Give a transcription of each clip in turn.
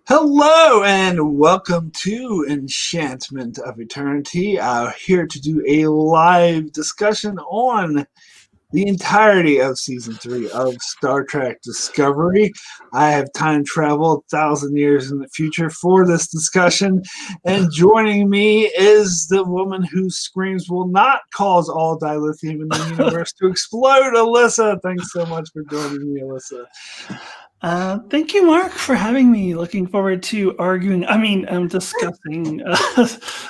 Hello and welcome to Enchantment of Eternity. Here to do a live discussion on the entirety of Season 3 of Star Trek Discovery. I have time traveled 1,000 years in the future for this discussion, and joining me is the woman whose screams will not cause all dilithium in the universe to explode, Alyssa. Thanks so much for joining me, Alyssa. Thank you, Mark, for having me. Looking forward to discussing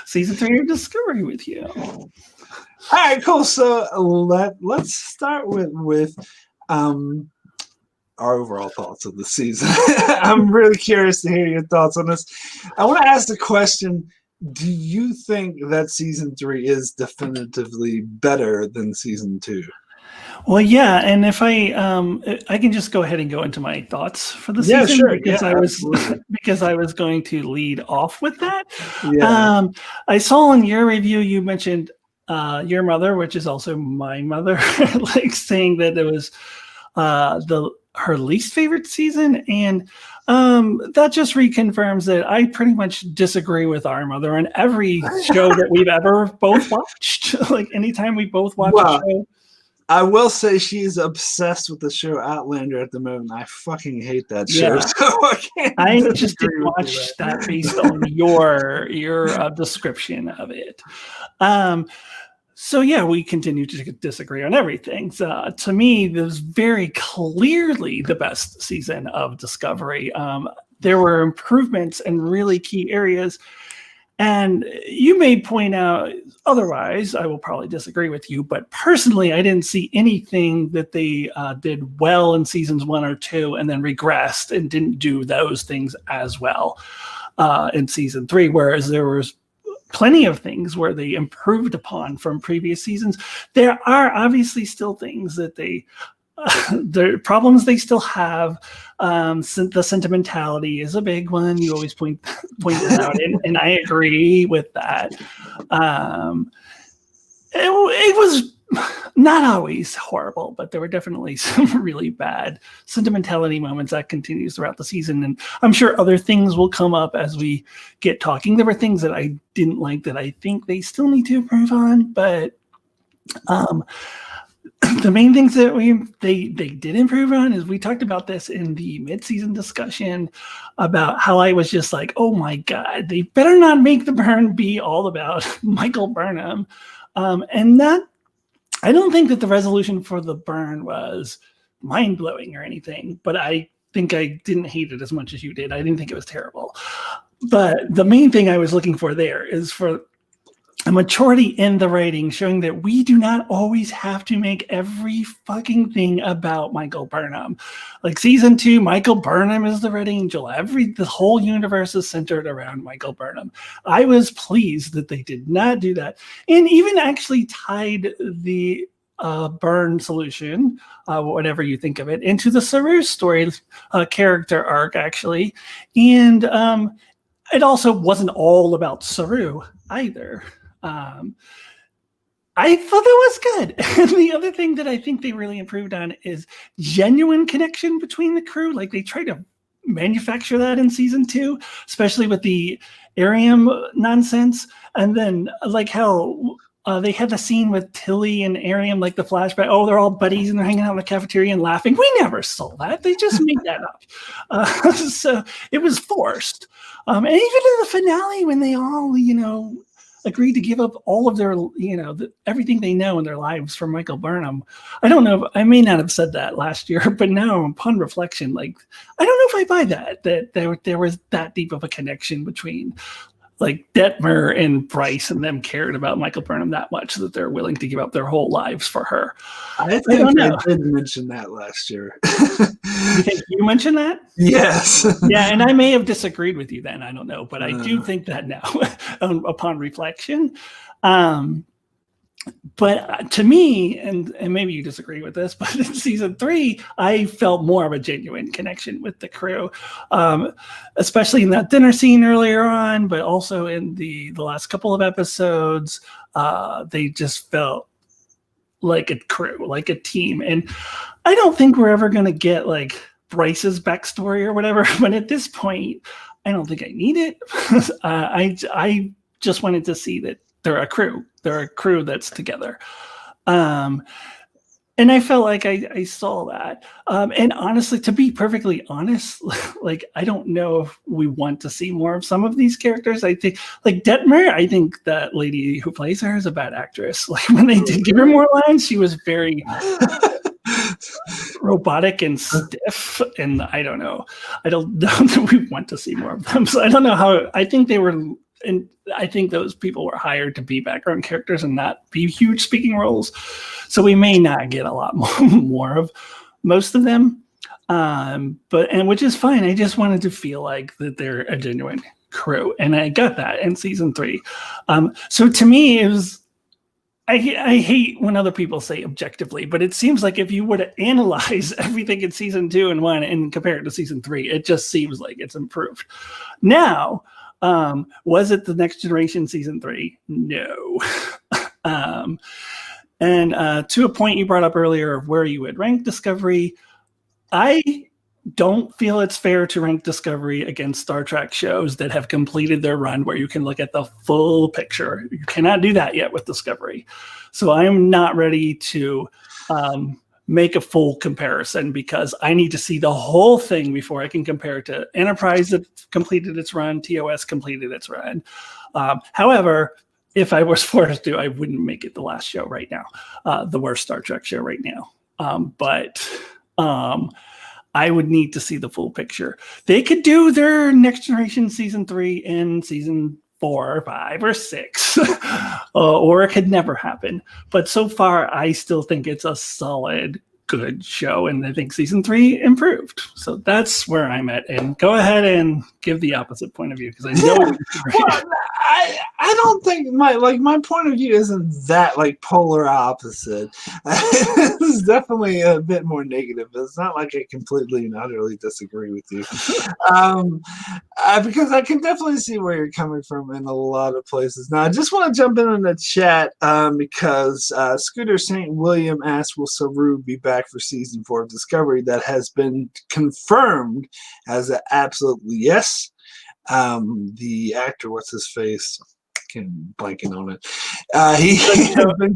Season 3 of Discovery with you. All right, cool. So let's start with our overall thoughts of the season. I'm really curious to hear your thoughts on this. I want to ask the question, do you think that Season 3 is definitively better than Season 2? Well, yeah, and if I can just go ahead and go into my thoughts for the season, sure. because I was going to lead off with that. Yeah. I saw in your review you mentioned your mother, which is also my mother, like saying that it was her least favorite season, and that just reconfirms that I pretty much disagree with our mother on every show that we've ever both watched. Like anytime we both watch a show. I will say she's obsessed with the show Outlander at the moment. I fucking hate that show. Yeah. So I just didn't watch that based on your description of it. So yeah, we continue to disagree on everything. So, to me, this was very clearly the best season of Discovery. There were improvements in really key areas. And you may point out otherwise, I will probably disagree with you, but personally, I didn't see anything that they did well in seasons 1 or 2 and then regressed and didn't do those things as well in season 3, whereas there was plenty of things where they improved upon from previous seasons. There are obviously still things that the problems they still have. The sentimentality is a big one. You always point it out, and I agree with that. It was not always horrible, but there were definitely some really bad sentimentality moments that continues throughout the season, and I'm sure other things will come up as we get talking. There were things that I didn't like that I think they still need to improve on, but the main things that they did improve on is we talked about this in the mid-season discussion about how I was just like, oh my God, they better not make the burn be all about Michael Burnham. And that, I don't think that the resolution for the burn was mind-blowing or anything, but I think I didn't hate it as much as you did. I didn't think it was terrible. But the main thing I was looking for there is for a maturity in the writing, showing that we do not always have to make every fucking thing about Michael Burnham. Like season 2, Michael Burnham is the Red Angel. The whole universe is centered around Michael Burnham. I was pleased that they did not do that, and even actually tied the burn solution, whatever you think of it, into the Sobru story character arc, actually. And it also wasn't all about Sobru either. I thought that was good. And the other thing that I think they really improved on is genuine connection between the crew. Like they tried to manufacture that in season 2, especially with the Arium nonsense. And then like how they had the scene with Tilly and Arium, like the flashback. Oh, they're all buddies and they're hanging out in the cafeteria and laughing. We never saw that. They just made that up. So it was forced. And even in the finale when they all, agreed to give up all of their, everything they know in their lives for Michael Burnham. I don't know. I may not have said that last year, but now upon reflection, like, I don't know if I buy that there was that deep of a connection between like Detmer and Bryce and them cared about Michael Burnham that much that they're willing to give up their whole lives for her. I think I did mention that last year. You think you mentioned that? Yes. Yeah, and I may have disagreed with you then. I don't know, but I do think that now, upon reflection. But to me, and maybe you disagree with this, but in season 3, I felt more of a genuine connection with the crew, especially in that dinner scene earlier on, but also in the last couple of episodes. They just felt like a crew, like a team. And I don't think we're ever going to get like Bryce's backstory or whatever. But at this point, I don't think I need it. I just wanted to see that they're a crew. They're a crew that's together. And I felt like I saw that. And honestly, to be perfectly honest, like, I don't know if we want to see more of some of these characters. I think, like, Detmer, I think that lady who plays her is a bad actress. Like, when they did give her more lines, she was very robotic and stiff. And I don't know that we want to see more of them. So I don't know how. I think they were. And I think those people were hired to be background characters and not be huge speaking roles. So we may not get a lot more of most of them. But which is fine. I just wanted to feel like that they're a genuine crew. And I got that in season 3. So to me, it was, I hate when other people say objectively, but it seems like if you were to analyze everything in season 2 and 1 and compare it to season 3, it just seems like it's improved. Now, was it the Next Generation season 3? No. And to a point you brought up earlier of where you would rank Discovery, I don't feel it's fair to rank Discovery against Star Trek shows that have completed their run where you can look at the full picture. You cannot do that yet with Discovery. So I'm not ready to make a full comparison because I need to see the whole thing before I can compare it to Enterprise that completed its run, TOS completed its run. However, if I was forced to, I wouldn't make it the last show right now, the worst Star Trek show right now. But I would need to see the full picture. They could do their Next Generation season 3 in season 4 or 5 or 6, or it could never happen. But so far, I still think it's a solid, good show, and I think season 3 improved. So that's where I'm at. And go ahead and give the opposite point of view because I know. Well, I don't think my point of view isn't that like polar opposite. It's definitely a bit more negative. It's not like I completely and utterly disagree with you, because I can definitely see where you're coming from in a lot of places. Now, I just want to jump in the chat because Scooter St. William asked, "Will Sobru be back for season 4 of Discovery?" That has been confirmed as an absolutely yes. The actor, what's his face? I'm blanking on it.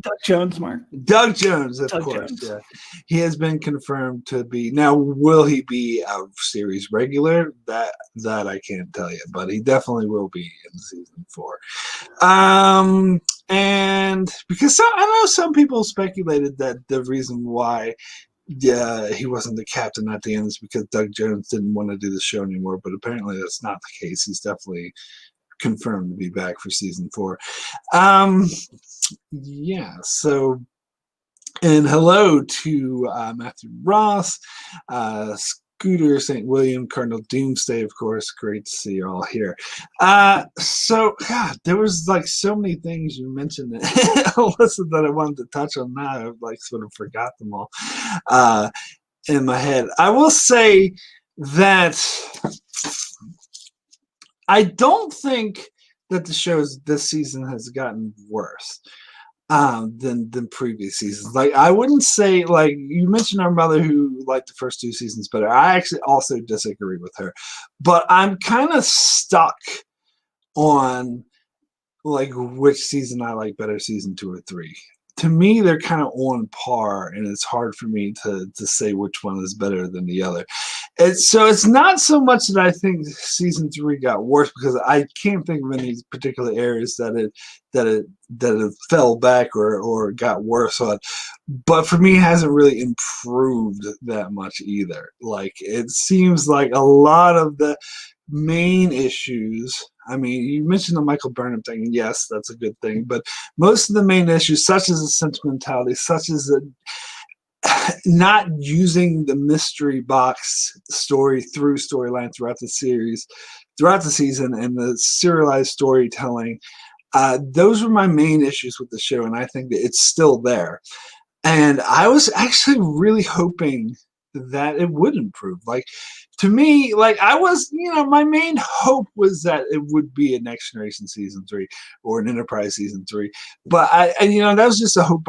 Doug Jones, Mark. Doug Jones, of course. Jones. Yeah, he has been confirmed to be. Now, will he be a series regular? That I can't tell you, but he definitely will be in season 4. And because I know some people speculated that the reason why he wasn't the captain at the end is because Doug Jones didn't want to do the show anymore, but apparently that's not the case. He's definitely confirmed to be back for season 4. Yeah, so, and hello to Matthew Ross, Scooter St. William, Cardinal Doomsday, of course. Great to see you all here. So, God, there was like so many things you mentioned, Alyssa, that I wanted to touch on. Now I've like sort of forgot them all in my head. I will say that I don't think that the shows this season has gotten worse than previous seasons. Like, I wouldn't say, like, you mentioned our mother who liked the first 2 seasons better. I actually also disagree with her, but I'm kind of stuck on like which season I like better, season 2 or 3. To me, they're kind of on par, and it's hard for me to say which one is better than the other. It's not so much that I think season 3 got worse, because I can't think of any particular areas that it fell back or got worse on. But for me, it hasn't really improved that much either. Like, it seems like a lot of the main issues. I mean, you mentioned the Michael Burnham thing, and yes, that's a good thing. But most of the main issues, such as the sentimentality, such as the not using the mystery box storyline throughout the series, throughout the season, and the serialized storytelling, those were my main issues with the show, and I think that it's still there. And I was actually really hoping that it would improve. Like, to me, like, I was, my main hope was that it would be a Next Generation season 3 or an Enterprise season 3. But that was just a hope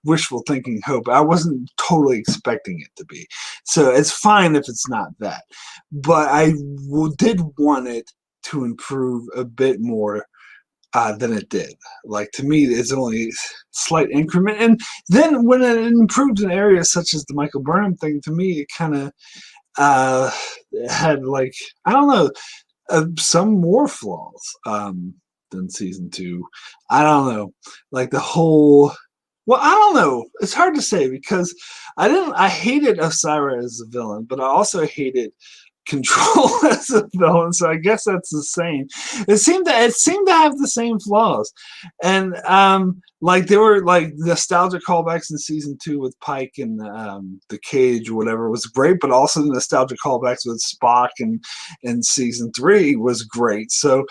wishful thinking hope. I wasn't totally expecting it to be. So it's fine if it's not that. But I did want it to improve a bit more than it did. Like, to me, it's only a slight increment. And then when it improved in areas such as the Michael Burnham thing, to me, it kind of had, like, I don't know, some more flaws than season 2. I don't know. Like, the whole... Well, I don't know. It's hard to say because I hated Osira as a villain, but I also hated Control as a villain, so I guess that's the same. It seemed to have the same flaws, and like there were like nostalgic callbacks in season 2 with Pike and the cage or whatever was great, but also the nostalgic callbacks with Spock and in season 3 was great. So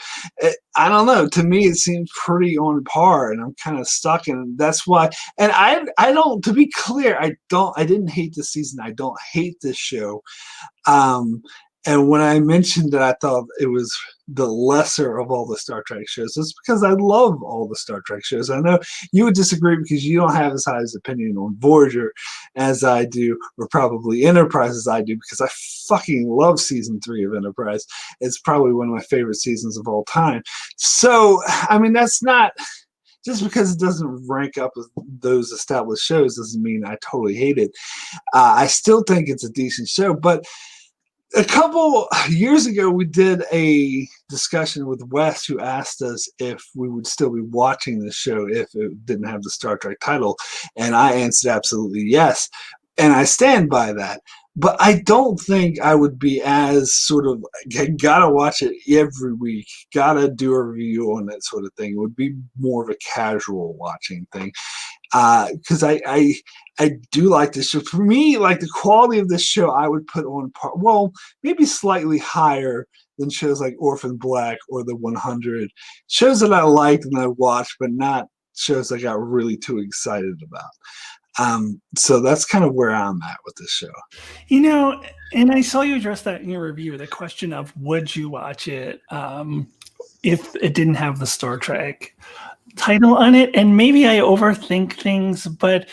I don't know. To me, it seems pretty on par, and I'm kind of stuck, and that's why. And I don't. To be clear, I didn't hate this season. I don't hate this show. And when I mentioned that I thought it was the lesser of all the Star Trek shows, it's because I love all the Star Trek shows. I know you would disagree because you don't have as high an opinion on Voyager as I do, or probably Enterprise as I do, because I fucking love season 3 of Enterprise. It's probably one of my favorite seasons of all time. So, I mean, that's not... Just because it doesn't rank up with those established shows doesn't mean I totally hate it. I still think it's a decent show, but a couple years ago, we did a discussion with Wes, who asked us if we would still be watching this show if it didn't have the Star Trek title. And I answered absolutely yes. And I stand by that. But I don't think I would be as sort of, gotta watch it every week, gotta do a review on that sort of thing. It would be more of a casual watching thing. Because I do like this show. For me, like, the quality of this show, I would put on par, well, maybe slightly higher than shows like Orphan Black or The 100. Shows that I liked and I watched, but not shows I got really too excited about. So that's kind of where I'm at with this show. And I saw you address that in your review, the question of would you watch it if it didn't have the Star Trek title on it? And maybe I overthink things, but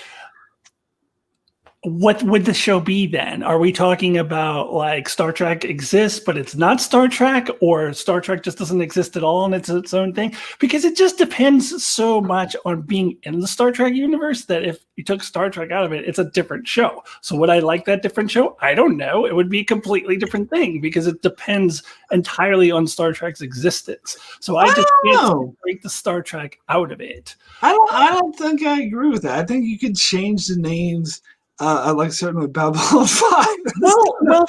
what would the show be then? Are we talking about like Star Trek exists, but it's not Star Trek, or Star Trek just doesn't exist at all and it's its own thing? Because it just depends so much on being in the Star Trek universe that if you took Star Trek out of it, it's a different show. So would I like that different show? I don't know. It would be a completely different thing because it depends entirely on Star Trek's existence. So I just can't break the Star Trek out of it. I don't think I agree with that. I think you could change the names. I like certainly Babylon 5. Well,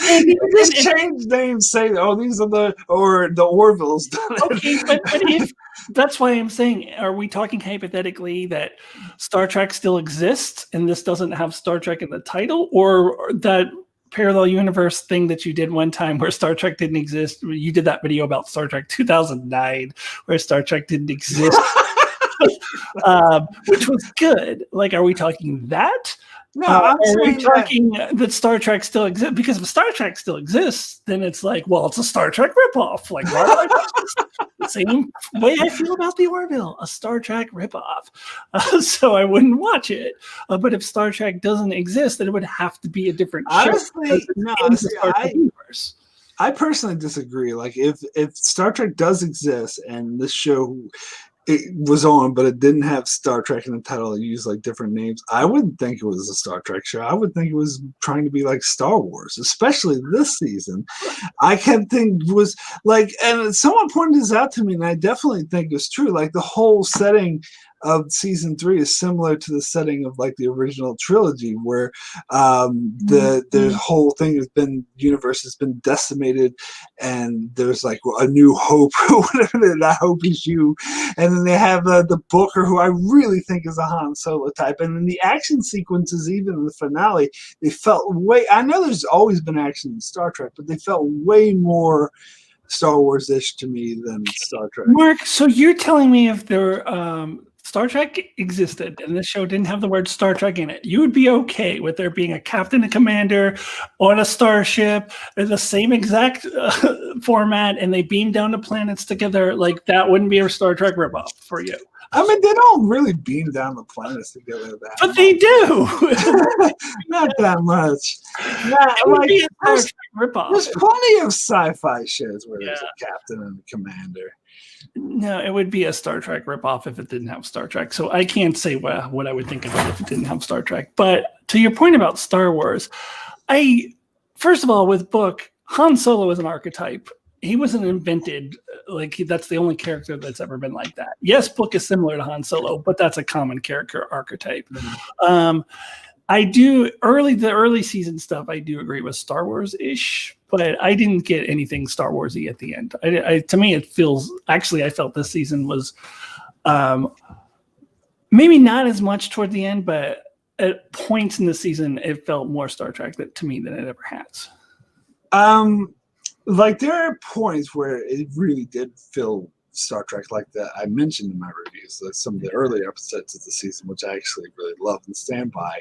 just change names, say, oh, these are the Orville's done it. Okay, but if that's why I'm saying, are we talking hypothetically that Star Trek still exists and this doesn't have Star Trek in the title, or that parallel universe thing that you did one time where Star Trek didn't exist? You did that video about Star Trek 2009 where Star Trek didn't exist, which was good. Like, are we talking that? No, I'm saying talking that Star Trek still exists. Because if Star Trek still exists, then it's like, well, it's a Star Trek ripoff. Like, why would I watch this? The same way I feel about the Orville, a Star Trek ripoff. So I wouldn't watch it. But if Star Trek doesn't exist, then it would have to be a different show. Honestly, no. I personally disagree. Like, if Star Trek does exist and this show it was on, but it didn't have Star Trek in the title, it used like different names, I wouldn't think it was a Star Trek show. I would think it was trying to be like Star Wars, especially this season. I kept thinking was like, and someone pointed this out to me, and I definitely think it's true. Like, the whole setting of season 3 is similar to the setting of like the original trilogy, where the whole thing universe has been decimated, and there's like a new hope, or whatever. That hope is you, and then they have the Booker, who I really think is a Han Solo type, and then the action sequences, even in the finale, they felt way. I know there's always been action in Star Trek, but they felt way more Star Wars-ish to me than Star Trek. Mark, so you're telling me if there Star Trek existed and this show didn't have the word Star Trek in it, you would be okay with there being a captain and commander on a starship in the same exact format, and they beam down to planets together? Like, that wouldn't be a Star Trek ripoff for you? I mean, they don't really beam down the planets together that But they do. Not that much. Not, It would like, be a Star Trek ripoff. there's plenty of sci-fi shows where there's Yeah. a captain and a commander. No, it would be a Star Trek ripoff if it didn't have Star Trek. So I can't say what I would think of it if it didn't have Star Trek. But to your point about Star Wars, first of all, with Book, Han Solo is an archetype. He wasn't invented, that's the only character that's ever been like that. Yes, Book is similar to Han Solo, but that's a common character archetype. Mm-hmm. The early season stuff, I do agree with Star Wars-ish, but I didn't get anything Star Wars-y at the end. To me, it feels, actually, I felt this season was maybe not as much toward the end, but at points in the season, it felt more Star Trek to me than it ever has. Like, there are points where it really did feel Star Trek, like that I mentioned in my reviews, like some of the earlier episodes of the season, which I actually really love and stand by.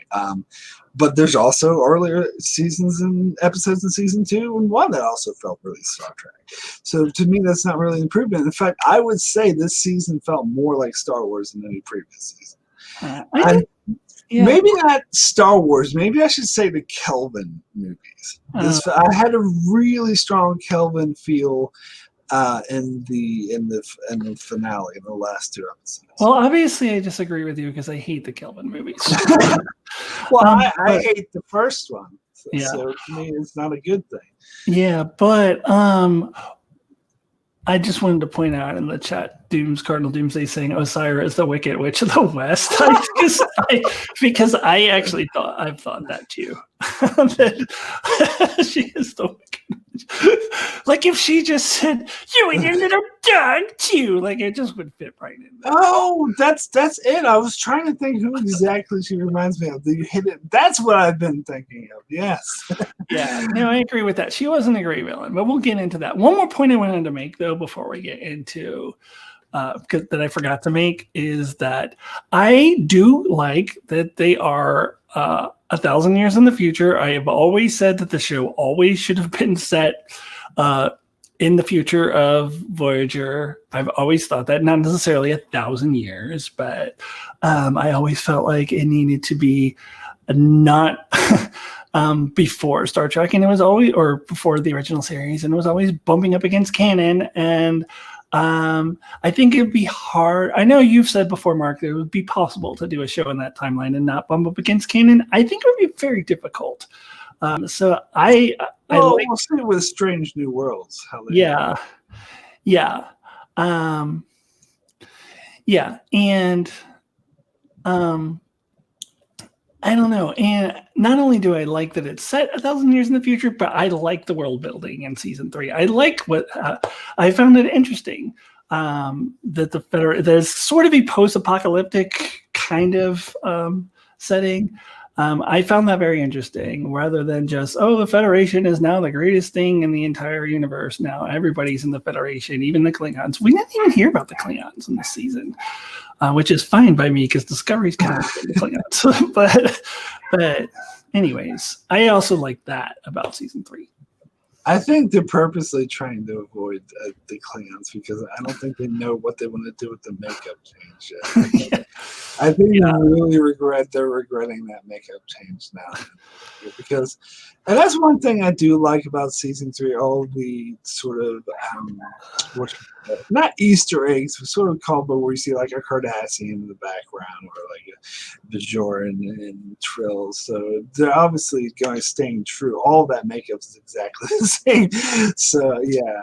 But there's also earlier seasons and episodes in season 2 and 1 that also felt really Star Trek. So to me, that's not really an improvement. In fact, I would say this season felt more like Star Wars than any previous season. Yeah. Maybe not Star Wars. Maybe I should say the Kelvin movies. I had a really strong Kelvin feel in the finale, in the last 2 episodes. Well, obviously, I disagree with you because I hate the Kelvin movies. Well, I hate the first one, so to me, it's not a good thing. Yeah, but I just wanted to point out in the chat, Cardinal Doomsday saying Osira is the Wicked Witch of the West, because I've thought that too. That she is the Wicked Witch. Like, if she just said, "You and your little dog too," like, it just would fit right in there. Oh, that's it. I was trying to think who exactly she reminds me of. You hit it. That's what I've been thinking of. Yes. Yeah, no, I agree with that. She wasn't a great villain, but we'll get into that. One more point I wanted to make, though, before we get into that I forgot to make, is that I do like that they are 1,000 years in the future. I have always said that the show always should have been set in the future of Voyager. I've always thought that, not necessarily 1,000 years, but I always felt like it needed to be not before Star Trek, and it was always, or before the original series, and it was always bumping up against canon. And I think it'd be hard. I know you've said before, Mark, that it would be possible to do a show in that timeline and not bump up against canon. I think it would be very difficult. We'll see with Strange New Worlds how they and I don't know. And not only do I like that it's set 1,000 years in the future, but I like the world building in season 3. I like what I found it interesting that there's sort of a post-apocalyptic kind of setting. I found that very interesting, rather than just, the Federation is now the greatest thing in the entire universe. Now everybody's in the Federation, even the Klingons. We didn't even hear about the Klingons in this season. Which is fine by me because Discovery's kind of the Klingons. but anyways, I also like that about season 3. I think they're purposely trying to avoid the Klingons because I don't think they know what they want to do with the makeup change yet. I think they're regretting that makeup change now. Because, and that's one thing I do like about season 3, all the sort of, not Easter eggs, but sort of callback where you see like a Cardassian in the background or like a Bajoran and Trill. So they're obviously staying true. All that makeup is exactly the same. So yeah,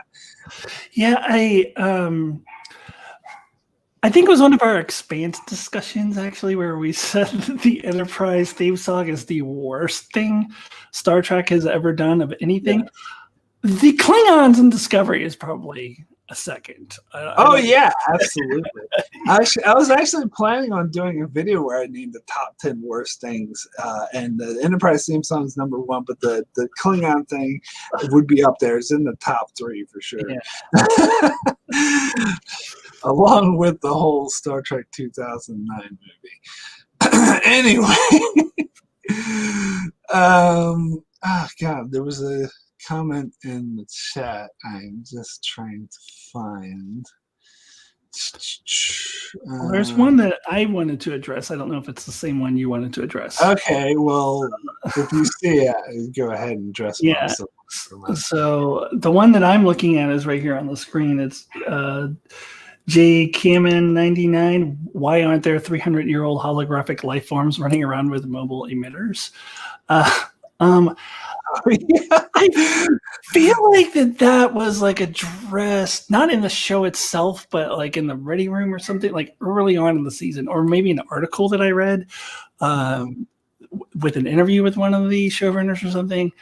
I think it was one of our Expanse discussions, actually, where we said that the Enterprise theme song is the worst thing Star Trek has ever done of anything. Yeah. The Klingons in Discovery is probably a second. Absolutely. I was actually planning on doing a video where I named the top 10 worst things, and the Enterprise theme song is number 1, but the Klingon thing would be up there. It's in the top 3 for sure. Yeah. Along with the whole Star Trek 2009 movie. Anyway, there was a comment in the chat I'm just trying to find. Well, there's one that I wanted to address. I don't know if it's the same one you wanted to address. Okay, well, if you see it, go ahead and address it. Yeah. So the one that I'm looking at is right here on the screen. It's J. Kamen 99. Why aren't there 300-year-old holographic life forms running around with mobile emitters? I feel like that was like addressed, not in the show itself, but like in the ready room or something, like early on in the season, or maybe an article that I read with an interview with one of the showrunners or something.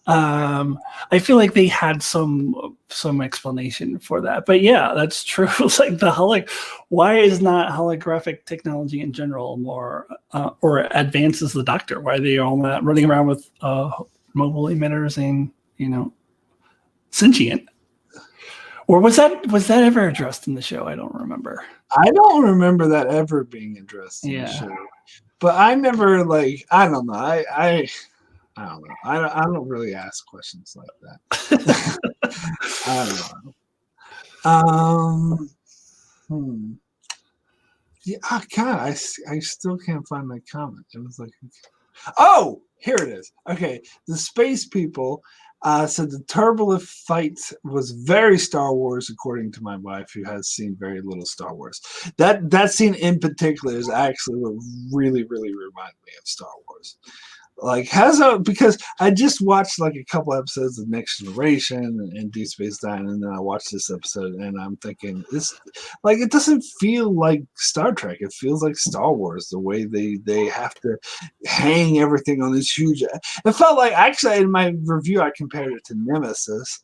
I feel like they had some explanation for that, but yeah, that's true. It's like why is not holographic technology in general more or advances the Doctor? Why are they all not running around with mobile emitters and sentient? Or was that ever addressed in the show? I don't remember. I don't remember that ever being addressed in the show. But I never I don't know. I don't know. I don't really ask questions like that. I don't know. Yeah, God, I still can't find that comment. It was like, oh, here it is. Okay, the space people said the turbulent fight was very Star Wars, according to my wife, who has seen very little Star Wars. That scene in particular is actually what really, really reminded me of Star Wars. Because I just watched like a couple episodes of Next Generation and Deep Space Nine, and then I watched this episode, and I'm thinking it doesn't feel like Star Trek. It feels like Star Wars. The way they have to hang everything on this huge. It felt like, actually, in my review I compared it to Nemesis,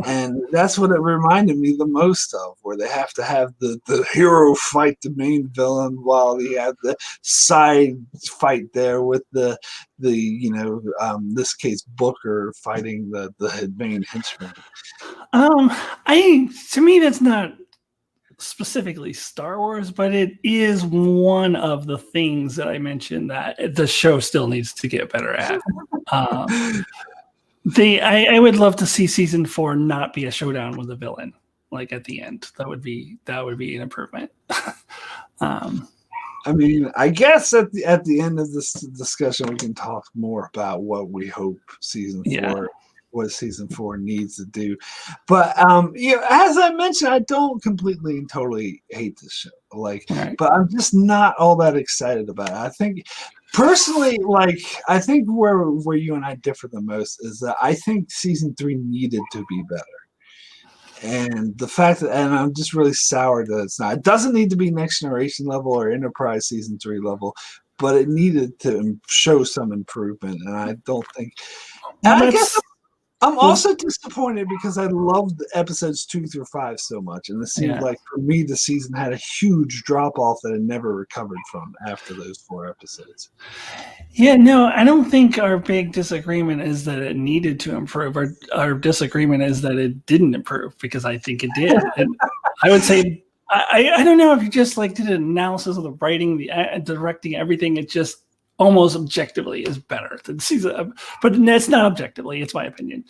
and that's what it reminded me the most of, where they have to have the hero fight the main villain while he had the side fight there with this case Booker fighting the main henchman. To me that's not specifically Star Wars, but it is one of the things that I mentioned that the show still needs to get better at. I would love to see season 4 not be a showdown with a villain, like at the end. That would be an improvement. I mean, I guess at the end of this discussion, we can talk more about what we hope season 4 needs to do. But as I mentioned, I don't completely and totally hate this show. But I'm just not all that excited about it. I think personally, I think where you and I differ the most is that I think season 3 needed to be better. And the fact that, and I'm just really sour that it's not. It doesn't need to be Next Generation level or Enterprise season 3 level, but it needed to show some improvement. And I don't think. And I guess I'm also disappointed because I loved episodes 2 through 5 so much, and it seemed like for me the season had a huge drop off that I never recovered from after those 4 episodes. Yeah, no, I don't think our big disagreement is that it needed to improve. Our disagreement is that it didn't improve, because I think it did. And I would say, I don't know if you just did an analysis of the writing, the directing, everything. It just almost objectively is better than season, but it's not objectively. It's my opinion.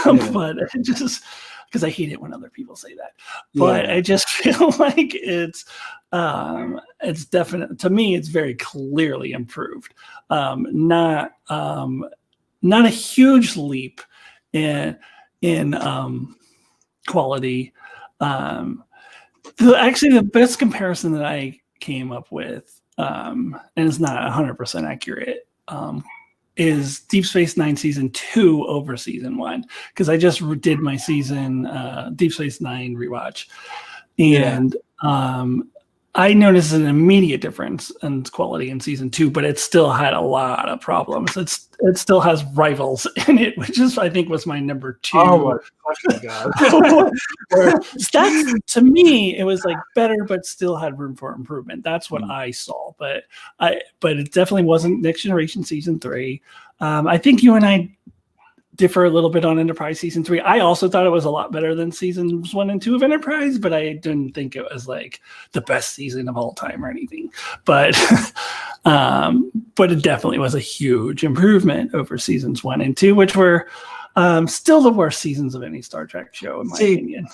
But just because I hate it when other people say that. But I just feel like it's definite to me. It's very clearly improved. Not a huge leap in quality. Actually, the best comparison that I came up with, and it's not 100% accurate, is Deep Space Nine season 2 over season 1, because I just did my season Deep Space Nine rewatch, and I noticed an immediate difference in quality in season 2, but it still had a lot of problems. It still has rivals in it, which is, I think, was my number 2. Oh my God! That's, to me, it was better, but still had room for improvement. That's what I saw, but it definitely wasn't Next Generation season 3. I think you and I differ a little bit on Enterprise season 3. I also thought it was a lot better than seasons 1 and 2 of Enterprise, but I didn't think it was the best season of all time or anything. But it definitely was a huge improvement over seasons 1 and 2, which were still the worst seasons of any Star Trek show, in my opinion.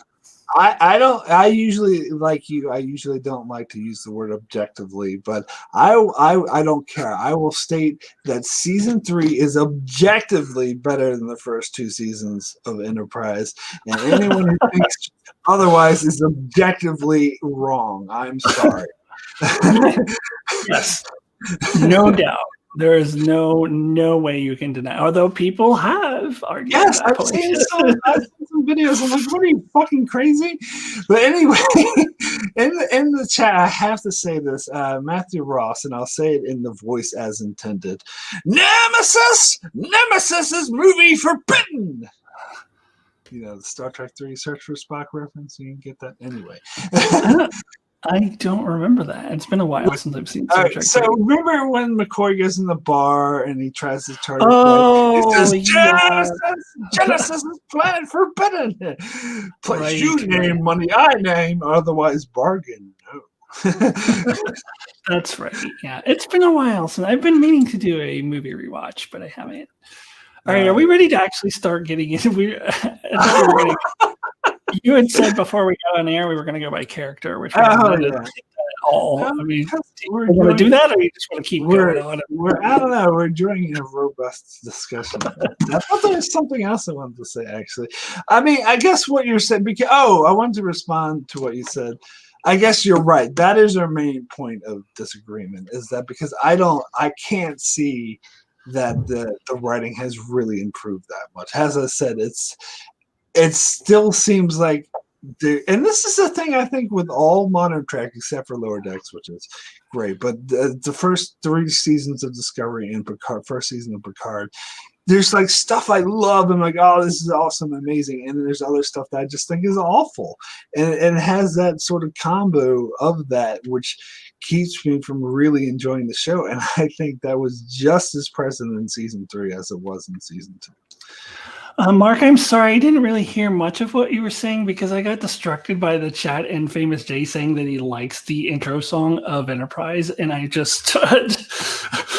I don't. I usually like you. I usually don't like to use the word objectively, but I don't care. I will state that season 3 is objectively better than the first 2 seasons of Enterprise, and anyone who thinks otherwise is objectively wrong. I'm sorry. Yes, no doubt. There is no way you can deny. Although people have argued. Yes, that I've seen some videos. I'm like, what are you, fucking crazy? But anyway, in the chat, I have to say this. Matthew Ross, and I'll say it in the voice as intended. Nemesis! Nemesis is movie forbidden! You know, the Star Trek 3 Search for Spock reference. You can get that anyway. I don't remember that. It's been a while since I've seen Star Trek. So remember when McCoy goes in the bar and he tries to charter flight? He says, Genesis is planet forbidden. Place right, you name, money I name, otherwise bargain. No. That's right. Yeah, it's been a while since I've been meaning to do a movie rewatch, but I haven't. All right, are we ready to actually start getting into? You had said before we got on air we were going to go by character, which we didn't at all. I mean, do you want to do that, or you just want to keep going on? I don't know. We're enjoying a robust discussion. I thought there was something else I wanted to say, actually. I mean, I guess what you're saying, because, I wanted to respond to what you said. I guess you're right. That is our main point of disagreement, is that because I can't see that the writing has really improved that much. As I said, it still seems like, and this is the thing I think with all modern Trek except for Lower Decks, which is great. But the first 3 seasons of Discovery and Picard, first season of Picard, there's like stuff I love. I'm like, oh, this is awesome, amazing. And then there's other stuff that I just think is awful, and it has that sort of combo of that, which keeps me from really enjoying the show. And I think that was just as present in season 3 as it was in season 2. Mark, I'm sorry. I didn't really hear much of what you were saying because I got distracted by the chat and Famous Jay saying that he likes the intro song of Enterprise, and I just stood.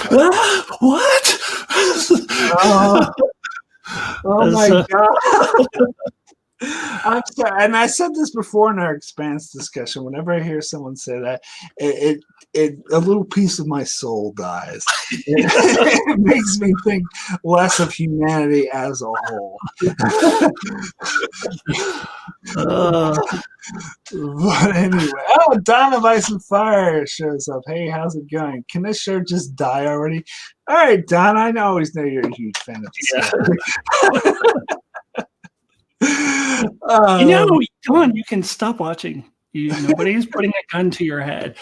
What? Oh my God. I'm sorry, and I said this before in our Expanse discussion. Whenever I hear someone say that, it a little piece of my soul dies. It makes me think less of humanity as a whole. But anyway, Dawn of Ice and Fire shows up. Hey, how's it going? Can this show just die already? All right, Don, I always know you're a huge fan of this. Don, you can stop watching. Nobody's putting a gun to your head.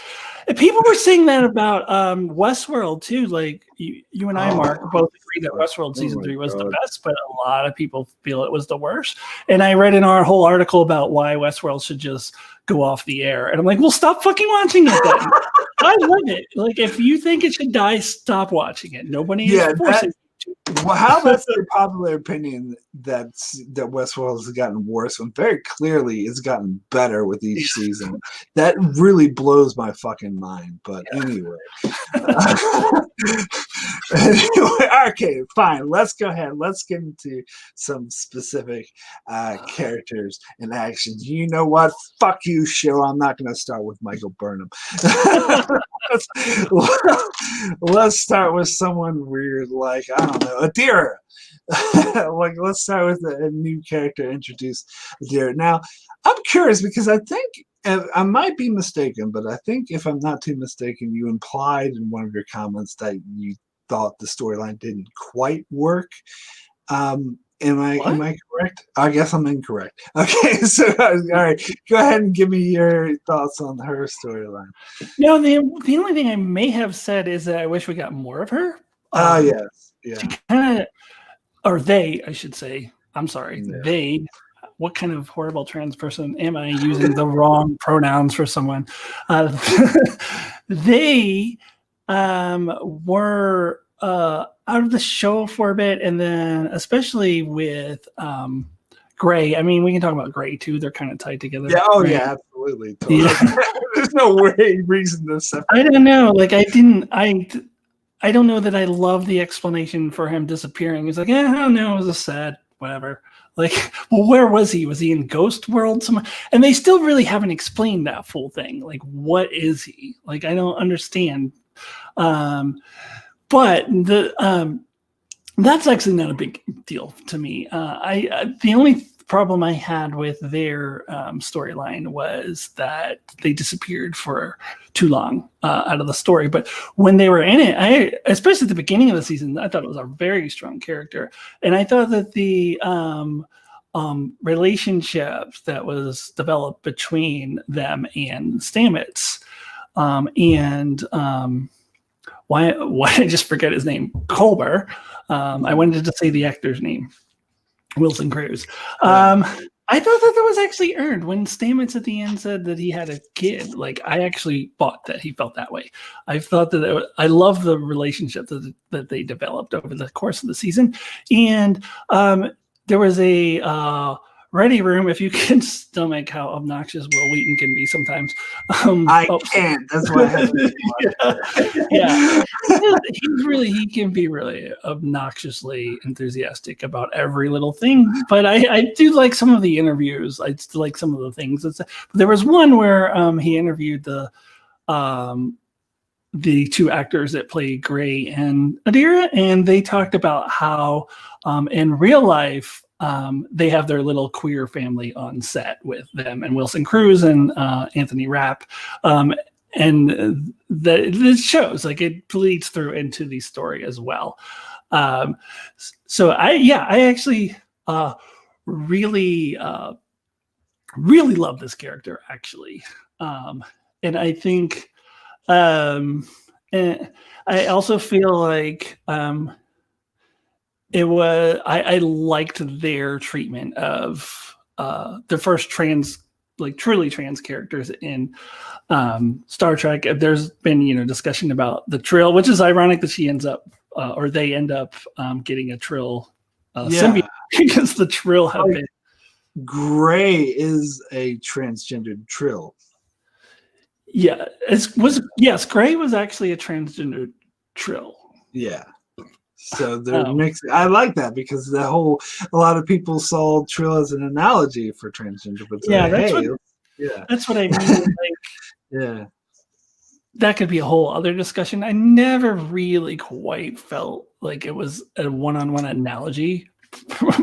And people were saying that about Westworld too. Like you and I, Mark, both agree that Westworld season 3 was the best, but a lot of people feel it was the worst. And I read in our whole article about why Westworld should just go off the air. And I'm like, well, stop fucking watching it then. I love it. Like, if you think it should die, stop watching it. Nobody is forcing you to. Well, how that's the popular opinion that Westworld has gotten worse when very clearly it's gotten better with each season. That really blows my fucking mind. But anyway. Okay, fine. Let's go ahead. Let's get into some specific characters and actions. You know what? Fuck you, show. I'm not going to start with Michael Burnham. Let's start with someone weird like, I don't know, Adira. Like, let's start with a new character introduced, Adira. Now, I'm curious because I think, I might be mistaken, but I think if I'm not too mistaken, you implied in one of your comments that you thought the storyline didn't quite work. Am I correct? I guess I'm incorrect. Okay, so all right, go ahead and give me your thoughts on her storyline. No, the only thing I may have said is that I wish we got more of her. Yes, yeah. She kind of, or they, I should say. I'm sorry, they. What kind of horrible trans person am I using the wrong pronouns for someone? They were out of the show for a bit, and then especially with Gray. I mean, we can talk about Gray too. They're kind of tied together. Yeah. Oh, right? Yeah. Absolutely. Totally. Yeah. There's no reason to separate. I don't know. Like, I don't know that I love the explanation for him disappearing. It's like, I don't know. It was a sad whatever. Like, well, where was he? Was he in Ghost World somewhere? And they still really haven't explained that full thing. Like, what is he? Like, I don't understand. But that's actually not a big deal to me. The only problem I had with their storyline was that they disappeared for too long out of the story. But when they were in it, especially at the beginning of the season, I thought it was a very strong character, and I thought that the relationship that was developed between them and Stamets and why did I just forget his name? Culber. I wanted to say the actor's name, Wilson Cruz. I thought that was actually earned when Stamets at the end said that he had a kid. Like, I actually bought that he felt that way. I thought that I love the relationship that they developed over the course of the season. And there was a ready room, if you can stomach how obnoxious Will Wheaton can be sometimes. I can't. That's why I haven't. Yeah. He can be really obnoxiously enthusiastic about every little thing. But I do like some of the interviews. I still like some of the things. There was one where he interviewed the two actors that play Gray and Adira, and they talked about how in real life they have their little queer family on set with them and Wilson Cruz and Anthony Rapp. And this shows, like, it bleeds through into the story as well. So I actually really love this character, actually. And I think and I also feel like it was I liked their treatment of the first truly trans characters in Star Trek. There's been discussion about the Trill, which is ironic that she ends up or they end up getting a Trill symbiote because the Trill have been. Gray is a transgendered Trill. Yeah, Gray was actually a transgender Trill. Yeah. So they're mixing. I like that because a lot of people saw Trill as an analogy for transgender, but that's what I mean. Yeah, that could be a whole other discussion. I never really quite felt like it was a one-on-one analogy,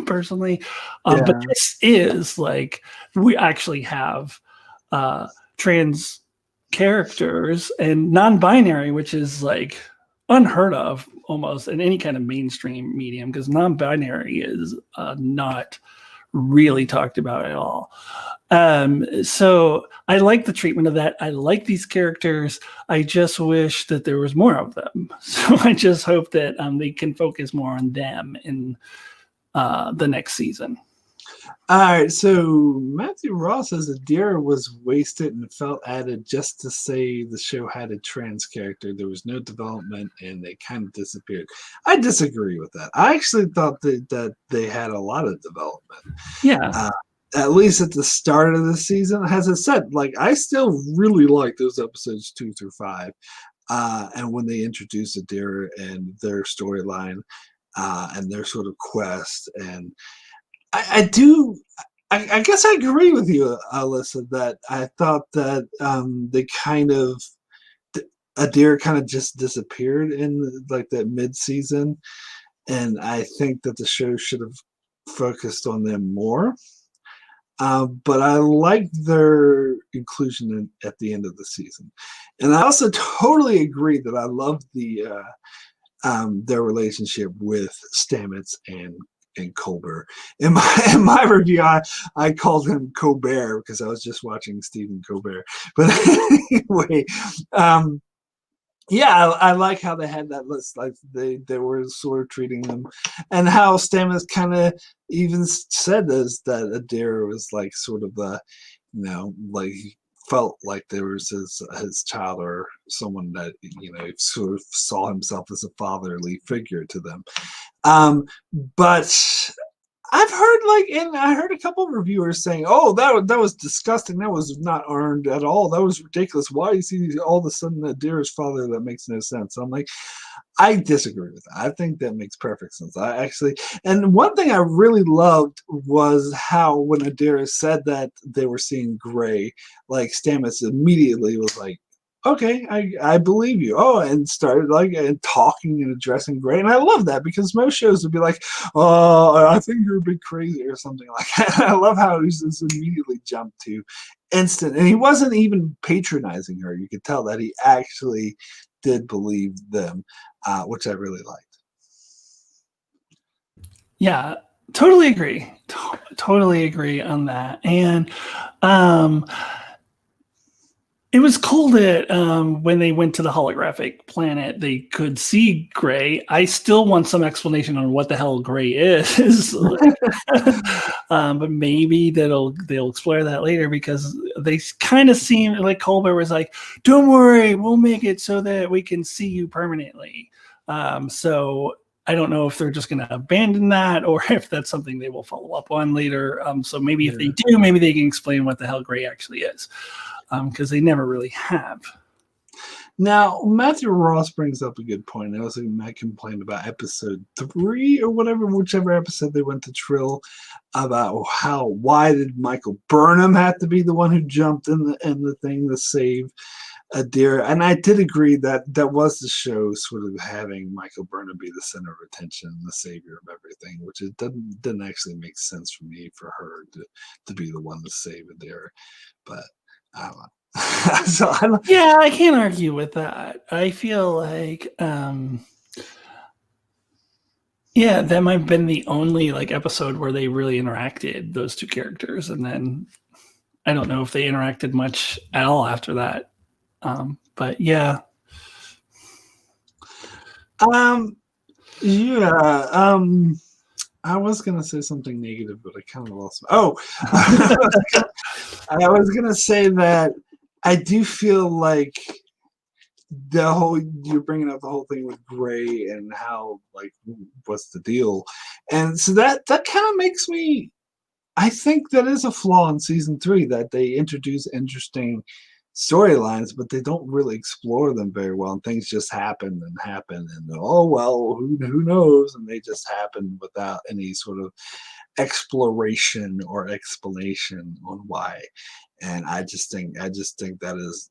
personally. But this is like we actually have trans characters and non-binary, which is like unheard of almost in any kind of mainstream medium, because non-binary is not really talked about at all. So I like the treatment of that. I like these characters. I just wish that there was more of them. So I just hope that they can focus more on them in the next season. All right, so Matthew Ross says Adira was wasted and felt added just to say the show had a trans character. There was no development and they kind of disappeared. I disagree with that. I actually thought that they had a lot of development. Yeah. At least at the start of the season. As I said, like, I still really like those episodes 2 through 5. And when they introduced Adira and their storyline and their sort of quest, and I guess I agree with you, Alyssa, that I thought that they Adira kind of just disappeared in like that mid-season, and I think that the show should have focused on them more. But I liked their inclusion at the end of the season, and I also totally agree that I love their relationship with Stamets and Culber. In my review, I called him Colbert because I was just watching Stephen Colbert. But anyway, I like how they had that list. Like they were sort of treating them, and how Stamets kind of even said this, that Adira was like sort of the, like he felt like there was his child or someone that sort of saw himself as a fatherly figure to them. But I've heard I heard a couple of reviewers saying, "Oh, that was disgusting. That was not earned at all. That was ridiculous. Why is he all of a sudden Adira's father? That makes no sense." I'm like, I disagree with that. I think that makes perfect sense. And one thing I really loved was how when Adira said that they were seeing gray, like Stamets immediately was like, okay, I believe you. Oh, and started like and talking and addressing Gray, and I love that because most shows would be like, "Oh, I think you're a bit crazy" or something like that. I love how he just immediately jumped to instant, and he wasn't even patronizing her. You could tell that he actually did believe them, which I really liked. Yeah, totally agree. Totally agree on that, and it was cool that when they went to the holographic planet, they could see Gray. I still want some explanation on what the hell Gray is, but maybe they'll explore that later because they kind of seem like Colbert was like, "Don't worry, we'll make it so that we can see you permanently." So I don't know if they're just going to abandon that or if that's something they will follow up on later. So maybe if they do, maybe they can explain what the hell Gray actually is. Because they never really have. Now, Matthew Ross brings up a good point. I was thinking Matt complained about episode 3 or whatever, whichever episode they went to Trill, about why did Michael Burnham have to be the one who jumped in the thing to save Adira? And I did agree that was the show sort of having Michael Burnham be the center of attention, the savior of everything, which it didn't actually make sense for me for her to be the one to save Adira, but. I don't know. Yeah, I can't argue with that. I feel like, that might have been the only episode where they really interacted, those two characters, and then I don't know if they interacted much at all after that. But yeah. I was gonna say something negative, but I kind of lost. I was gonna say that I do feel like you're bringing up the whole thing with Gray and how what's the deal, and so that kind of makes me. I think that is a flaw in season 3 that they introduce interesting storylines, but they don't really explore them very well, and things just happen, and oh well, who knows, and they just happen without any sort of exploration or explanation on why. And I just think that is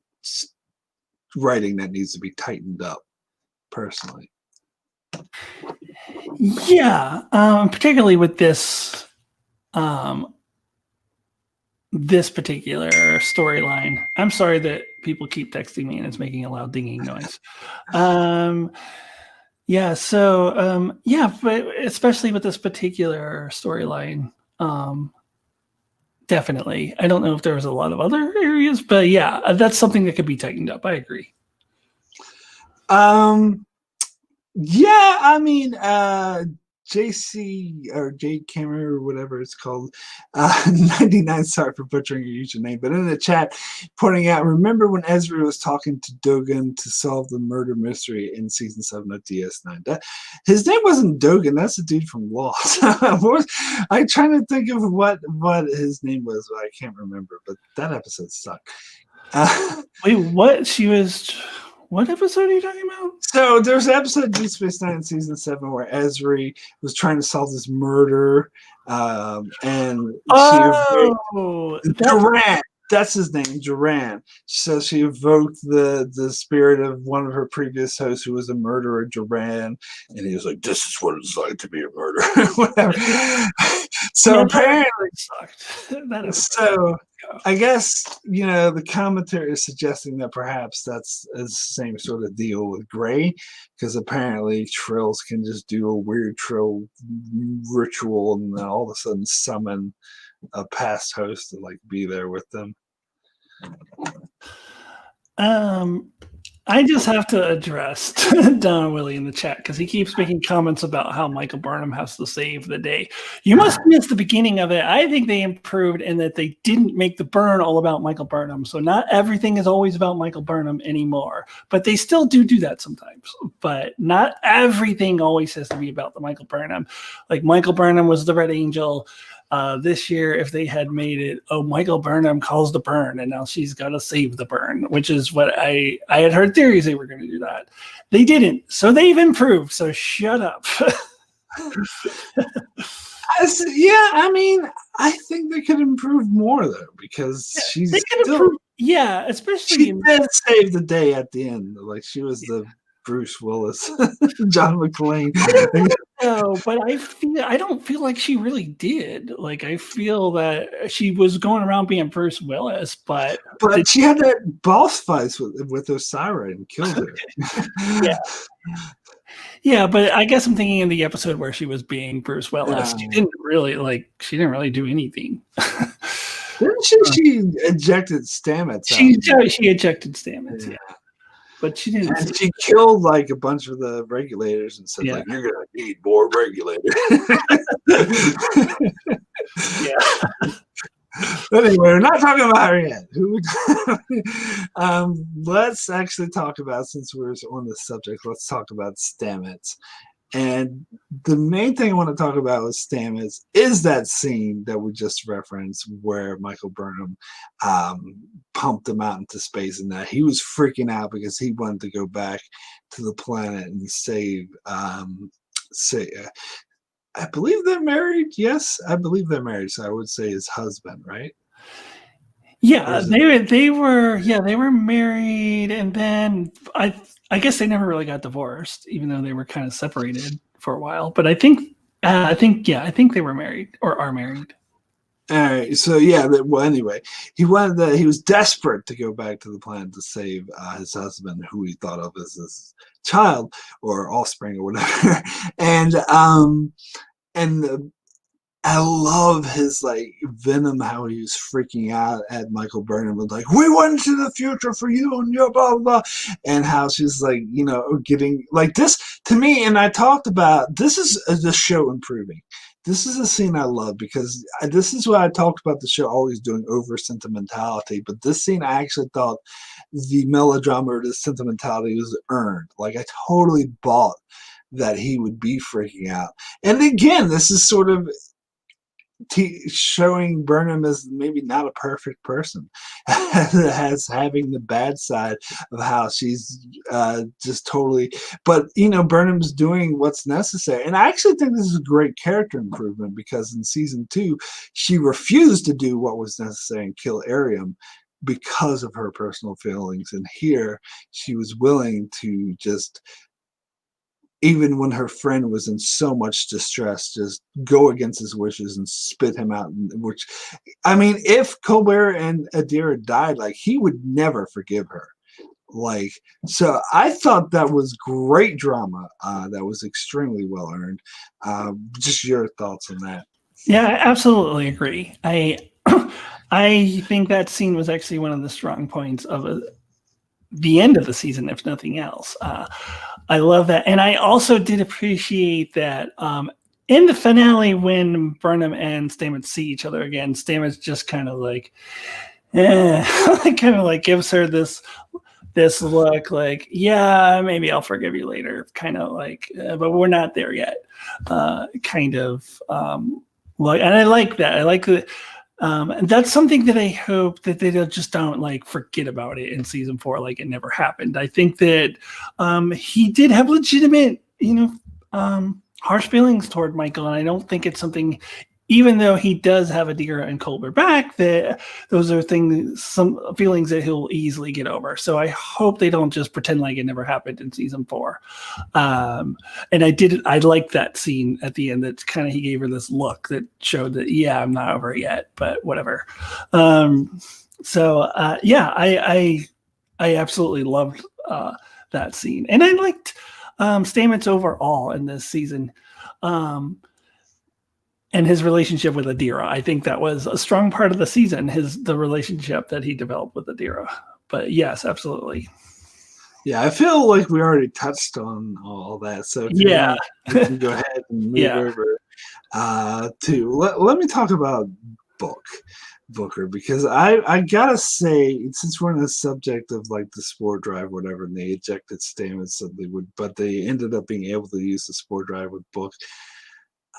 writing that needs to be tightened up, personally. Yeah, particularly with this this particular storyline. I'm sorry that people keep texting me and it's making a loud dinging noise. But especially with this particular storyline, definitely. I don't know if there was a lot of other areas, but yeah, that's something that could be tightened up. I agree. Yeah, I mean, JC or Jade Cameron or whatever it's called, 99, sorry for butchering your username, but in the chat pointing out, remember when Ezra was talking to Dogan to solve the murder mystery in season 7 of DS9? His name wasn't Dogan, that's the dude from Lost. I'm trying to think of what his name was, but I can't remember, but that episode sucked. Wait, what? What episode are you talking about? So there's an episode of Deep Space Nine in season 7 where Ezri was trying to solve this murder, and Duran. That's his name, Duran. So she evoked the spirit of one of her previous hosts who was a murderer, Duran, and he was like, "This is what it's like to be a murderer." Whatever. So apparently, so I guess the commentary is suggesting that perhaps that's the same sort of deal with Gray, because apparently Trills can just do a weird Trill ritual and then all of a sudden summon a past host to be there with them. I just have to address Don Willie in the chat because he keeps making comments about how Michael Burnham has to save the day. You must miss the beginning of it. I think they improved in that they didn't make the burn all about Michael Burnham. So not everything is always about Michael Burnham anymore, but they still do that sometimes. But not everything always has to be about the Michael Burnham. Like Michael Burnham was the Red Angel. this year if they had made it, oh, Michael Burnham calls the burn and now she's got to save the burn, which is what I had heard theories they were going to do that. They didn't. So they've improved. So shut up. Yeah, I mean, I think they could improve more though, because she's still, especially she did save the day at the end. Like she was the Bruce Willis, John McClane. No, but I don't feel like she really did. Like I feel that she was going around being Bruce Willis, but she had that boss fight with Osira and killed her. Yeah. Yeah, but I guess I'm thinking in the episode where she was being Bruce Willis, she didn't really do anything. Didn't she ejected Stamets? She ejected Stamets, yeah. But she didn't. And she killed like a bunch of the regulators and said, like, you're gonna need more regulators. Yeah. But anyway, we're not talking about her yet. Let's actually talk about, since we're on this subject, let's talk about Stamets. And the main thing I want to talk about with Stamets is that scene that we just referenced where Michael Burnham pumped him out into space, and that he was freaking out because he wanted to go back to the planet and save I believe they're married. Yes, I believe they're married. So I would say his husband, right? Yeah, they were married, and then I guess they never really got divorced, even though they were kind of separated for a while. But I think they were married or are married. All right. So yeah. Well, anyway, he was desperate to go back to the planet to save his husband, who he thought of as his child or offspring or whatever. And I love his like venom, how he was freaking out at Michael Burnham, was like, "We went to the future for you and your blah blah blah," and how she's like, getting like this to me. And I talked about this is the show improving. This is a scene I love because this is what I talked about the show always doing over sentimentality. But this scene, I actually thought the melodrama or the sentimentality was earned. Like I totally bought that he would be freaking out. And again, this is sort of showing Burnham as maybe not a perfect person, as having the bad side of how she's just totally, but Burnham's doing what's necessary. And I actually think this is a great character improvement, because in season 2 she refused to do what was necessary and kill Arium because of her personal feelings, and here she was willing to just, even when her friend was in so much distress, just go against his wishes and spit him out. Which, I mean, if Colbert and Adira died, like, he would never forgive her. Like, so I thought that was great drama. That was extremely well earned. Just your thoughts on that? Yeah, I absolutely agree. I think that scene was actually one of the strong points of the end of the season, if nothing else. I love that. And I also did appreciate that in the finale, when Burnham and Stamets see each other again, Stamets just kind of like, kind of like gives her this look like, yeah, maybe I'll forgive you later. Kind of like, but we're not there yet. Kind of like, and I like that. I like that. And that's something that I hope that they just don't like forget about it in season 4, like it never happened. I think that he did have legitimate, harsh feelings toward Michael, and I don't think it's something, even though he does have Adira and Colbert back, that those are some feelings that he'll easily get over. So I hope they don't just pretend like it never happened in season 4. And I liked that scene at the end that kind of, he gave her this look that showed that, yeah, I'm not over it yet, but whatever. I absolutely loved that scene. And I liked Stamets overall in this season. And his relationship with Adira. I think that was a strong part of the season, the relationship that he developed with Adira. But yes, absolutely. Yeah, I feel like we already touched on all that. So if you want, we can go ahead and move over to let me talk about Booker, because I gotta say, since we're on the subject of like the spore drive, whatever, and they ejected Stamets, so they ended up being able to use the spore drive with Book.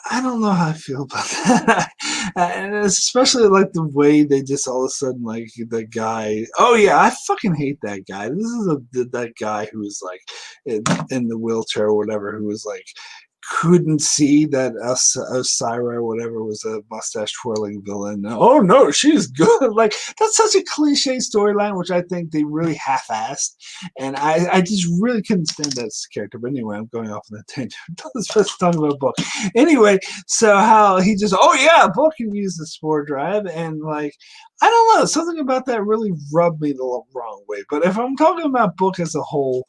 I don't know how I feel about that, and especially like the way they just all of a sudden like the guy. Oh yeah, I fucking hate that guy. This is that guy who was like in the wheelchair or whatever, who was like couldn't see that Osira or whatever was a mustache twirling villain. Oh no, she's good. Like that's such a cliche storyline, which I think they really half-assed, and I just really couldn't stand that character. But anyway, I'm going off on a tangent. Let's talk about Book. Anyway, so how he just Book can use the spore drive, and like I don't know, something about that really rubbed me the wrong way. But if I'm talking about Book as a whole,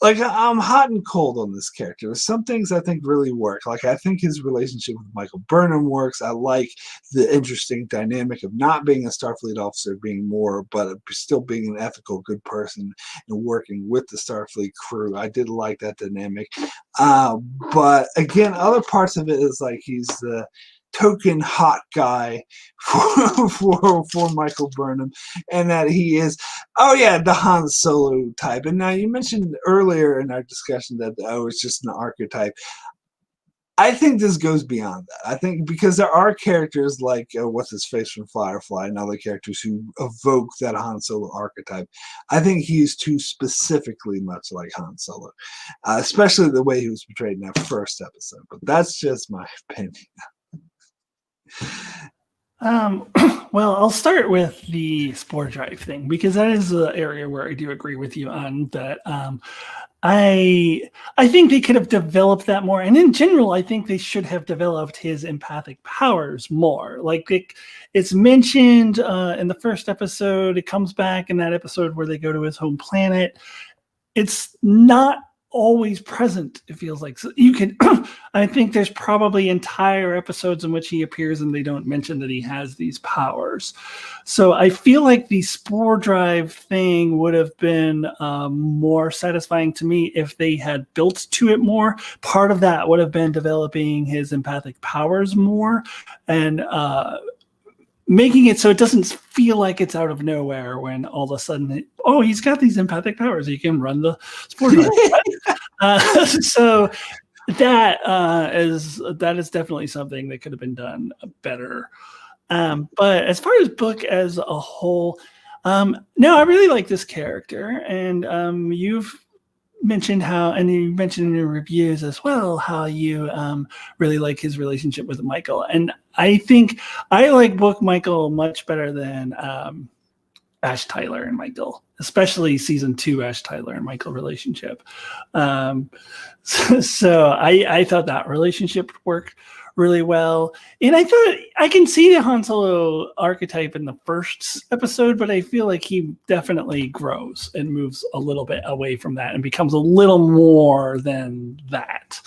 like I'm hot and cold on this character. There's some things I think really work. Like I think his relationship with Michael Burnham works. I like the interesting dynamic of not being a Starfleet officer, being more, but still being an ethical, good person and working with the Starfleet crew. I did like that dynamic. But again, other parts of it is like he's the token hot guy for Michael Burnham, and that he is the Han Solo type. And now you mentioned earlier in our discussion that it's just an archetype. I think this goes beyond that. I think because there are characters like what's his face from Firefly and other characters who evoke that Han Solo archetype. I think he is too specifically much like Han Solo, especially the way he was portrayed in that first episode. But that's just my opinion. Well, I'll start with the spore drive thing because that is the area where I do agree with you on that. I think they could have developed that more, and in general, I think they should have developed his empathic powers more. Like it's mentioned in the first episode, it comes back in that episode where they go to his home planet. It's not always present, it feels like. So you can I think there's probably entire episodes in which he appears and they don't mention that he has these powers. So I feel like the spore drive thing would have been more satisfying to me if they had built to it more. Part of that would have been developing his empathic powers more and making it so it doesn't feel like it's out of nowhere when all of a sudden, he's got these empathic powers. He can run the sport. So that is definitely something that could have been done better. But as far as Book as a whole, no, I really like this character, and you've mentioned and you mentioned in your reviews as well how you really like his relationship with Michael, and I think I like Book Michael much better than Ash Tyler and Michael, especially season 2 Ash Tyler and Michael relationship. So I thought that relationship worked really well, and I thought I can see the Han Solo archetype in the first episode, but I feel like he definitely grows and moves a little bit away from that and becomes a little more than that.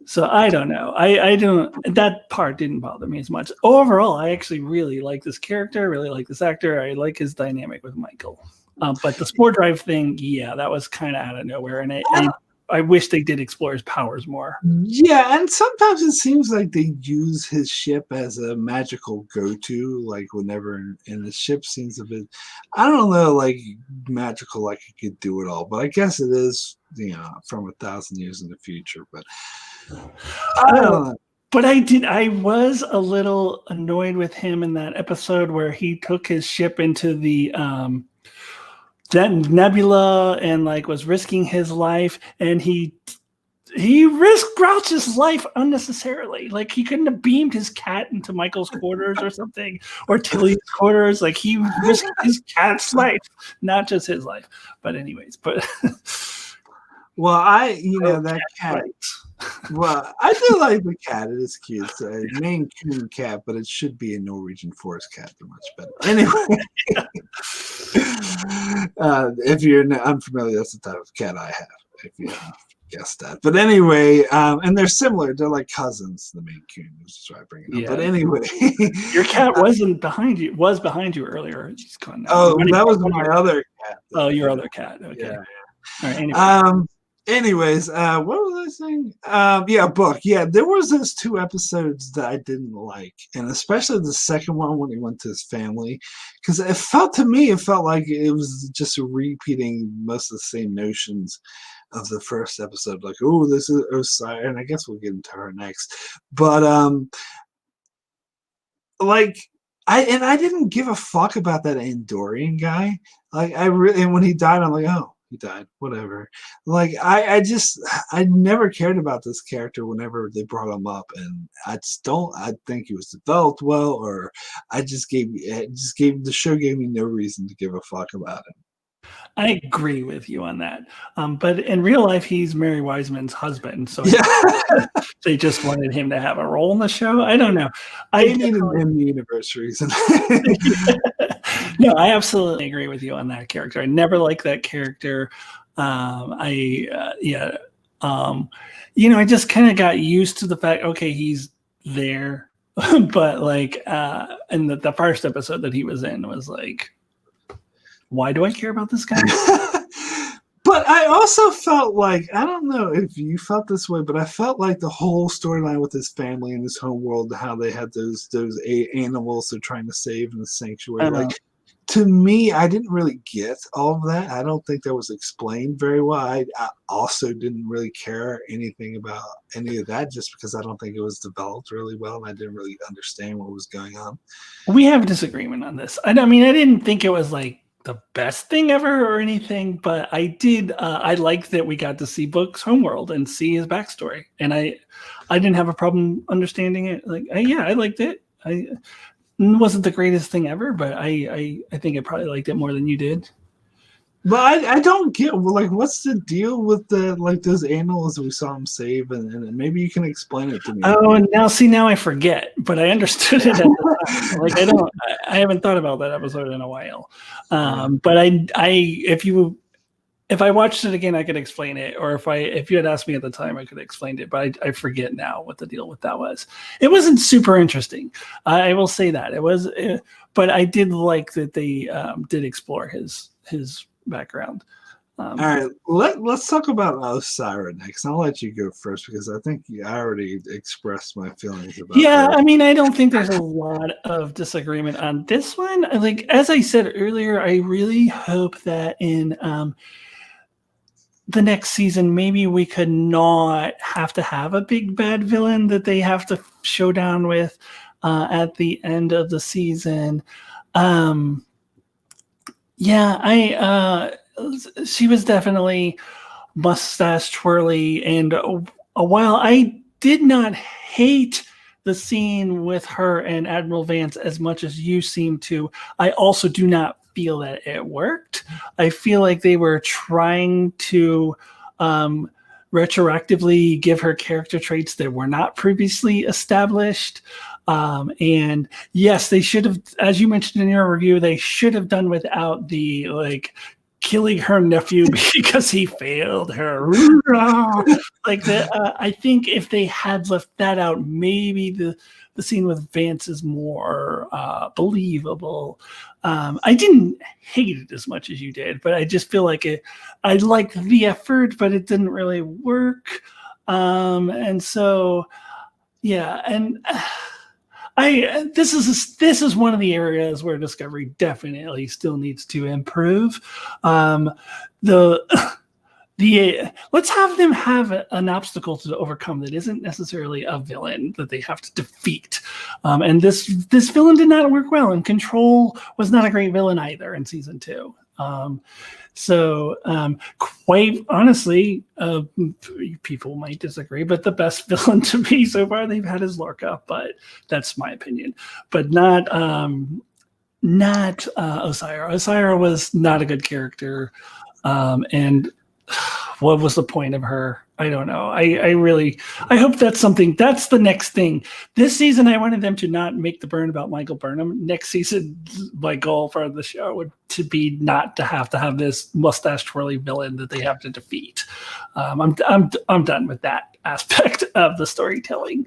So I don't know. I don't. That part didn't bother me as much. Overall, I actually really like this character. Really like this actor. I like his dynamic with Michael. But the spore drive thing, that was kind of out of nowhere, and I wish they did explore his powers more. Yeah, and sometimes it seems like they use his ship as a magical go-to, like whenever, and the ship seems a bit, I don't know, like magical, like it could do it all. But I guess it is, from 1,000 years in the future. But I don't know. But I was a little annoyed with him in that episode where he took his ship into the that nebula and like was risking his life, and he risked Grouch's life unnecessarily. Like he couldn't have beamed his cat into Michael's quarters or something, or Tilly's quarters. Like he risked his cat's life, not just his life. But anyways, well, that cat. Well, I do like the cat. It is cute. It's a Maine Coon cat, but it should be a Norwegian forest cat. They're much better. Anyway, if you're unfamiliar, that's the type of cat I have. If you guessed that. But anyway, and they're similar. They're like cousins, the Maine Coon, which is why I bring it up. But anyway, your cat wasn't behind you. Was behind you earlier. She's gone now. That was my other cat. Oh, your other cat. Okay. Yeah. All right. Anyway. Anyways, what was I saying? Book. Yeah, there was those 2 episodes that I didn't like, and especially the second one when he went to his family, because it felt like it was just repeating most of the same notions of the first episode, like, oh, this is Osiris, and I guess we'll get into her next. But like I didn't give a fuck about that Andorian guy. Like and when he died, I'm like, oh, he died, whatever. Like I never cared about this character whenever they brought him up, and I think he was developed well, or the show gave me no reason to give a fuck about him. I agree with you on that. But in real life, he's Mary Wiseman's husband. So they just wanted him to have a role in the show. I don't know. They needed him the universe reason. No, I absolutely agree with you on that character. I never liked that character. I just kind of got used to the fact, okay, he's there. But like in the first episode that he was in was like, why do I care about this guy? But I also felt like, I don't know if you felt this way, but I felt like the whole storyline with his family and his home world, how they had those animals they're trying to save in the sanctuary. Like, to me, I didn't really get all of that. I don't think that was explained very well. I also didn't really care anything about any of that, just because I don't think it was developed really well, and I didn't really understand what was going on. We have a disagreement on this. I mean, I didn't think it was like the best thing ever or anything, but I did. I liked that we got to see Book's homeworld and see his backstory, and I didn't have a problem understanding it. Like, I liked it. It wasn't the greatest thing ever, but I think I probably liked it more than you did. But I don't get, like, what's the deal with those animals we saw him save, and maybe you can explain it to me. Oh, and now I forget, but I understood it at the time. Like, I haven't thought about that episode in a while. But if I watched it again, I could explain it, or if you had asked me at the time, I could have explained it. But I forget now what the deal with that was. It wasn't super interesting. I will say that it was, but I did like that they did explore his background. All right, let's talk about Osiris next. I'll let you go first because I think I already expressed my feelings about her. Her. I mean, I don't think there's a lot of disagreement on this one. Like, as I said earlier, I really hope that in the next season, maybe we could not have to have a big bad villain that they have to show down with at the end of the season. She was definitely mustache twirly, and while I did not hate the scene with her and Admiral Vance as much as you seem to, I also do not feel that it worked. I feel like they were trying to retroactively give her character traits that were not previously established. And yes, they should have, as you mentioned in your review, they should have done without the like killing her nephew because he failed her. Like that. I think if they had left that out, maybe the scene with Vance is more believable. I didn't hate it as much as you did, but I just feel like I liked the effort, but it didn't really work. And so, yeah, and this is one of the areas where Discovery definitely still needs to improve. Let's have them have an obstacle to overcome that isn't necessarily a villain that they have to defeat. And this villain did not work well, and Control was not a great villain either in season 2. So quite honestly, people might disagree, but the best villain to me so far they've had is Lorca, but that's my opinion. But not Osiris. Osiris was not a good character, and what was the point of her? I don't know. I hope that's the next thing. This season, I wanted them to not make the burn about Michael Burnham. Next season, my goal for the show would to be not to have this mustache twirly villain that they have to defeat. I'm done with that aspect of the storytelling.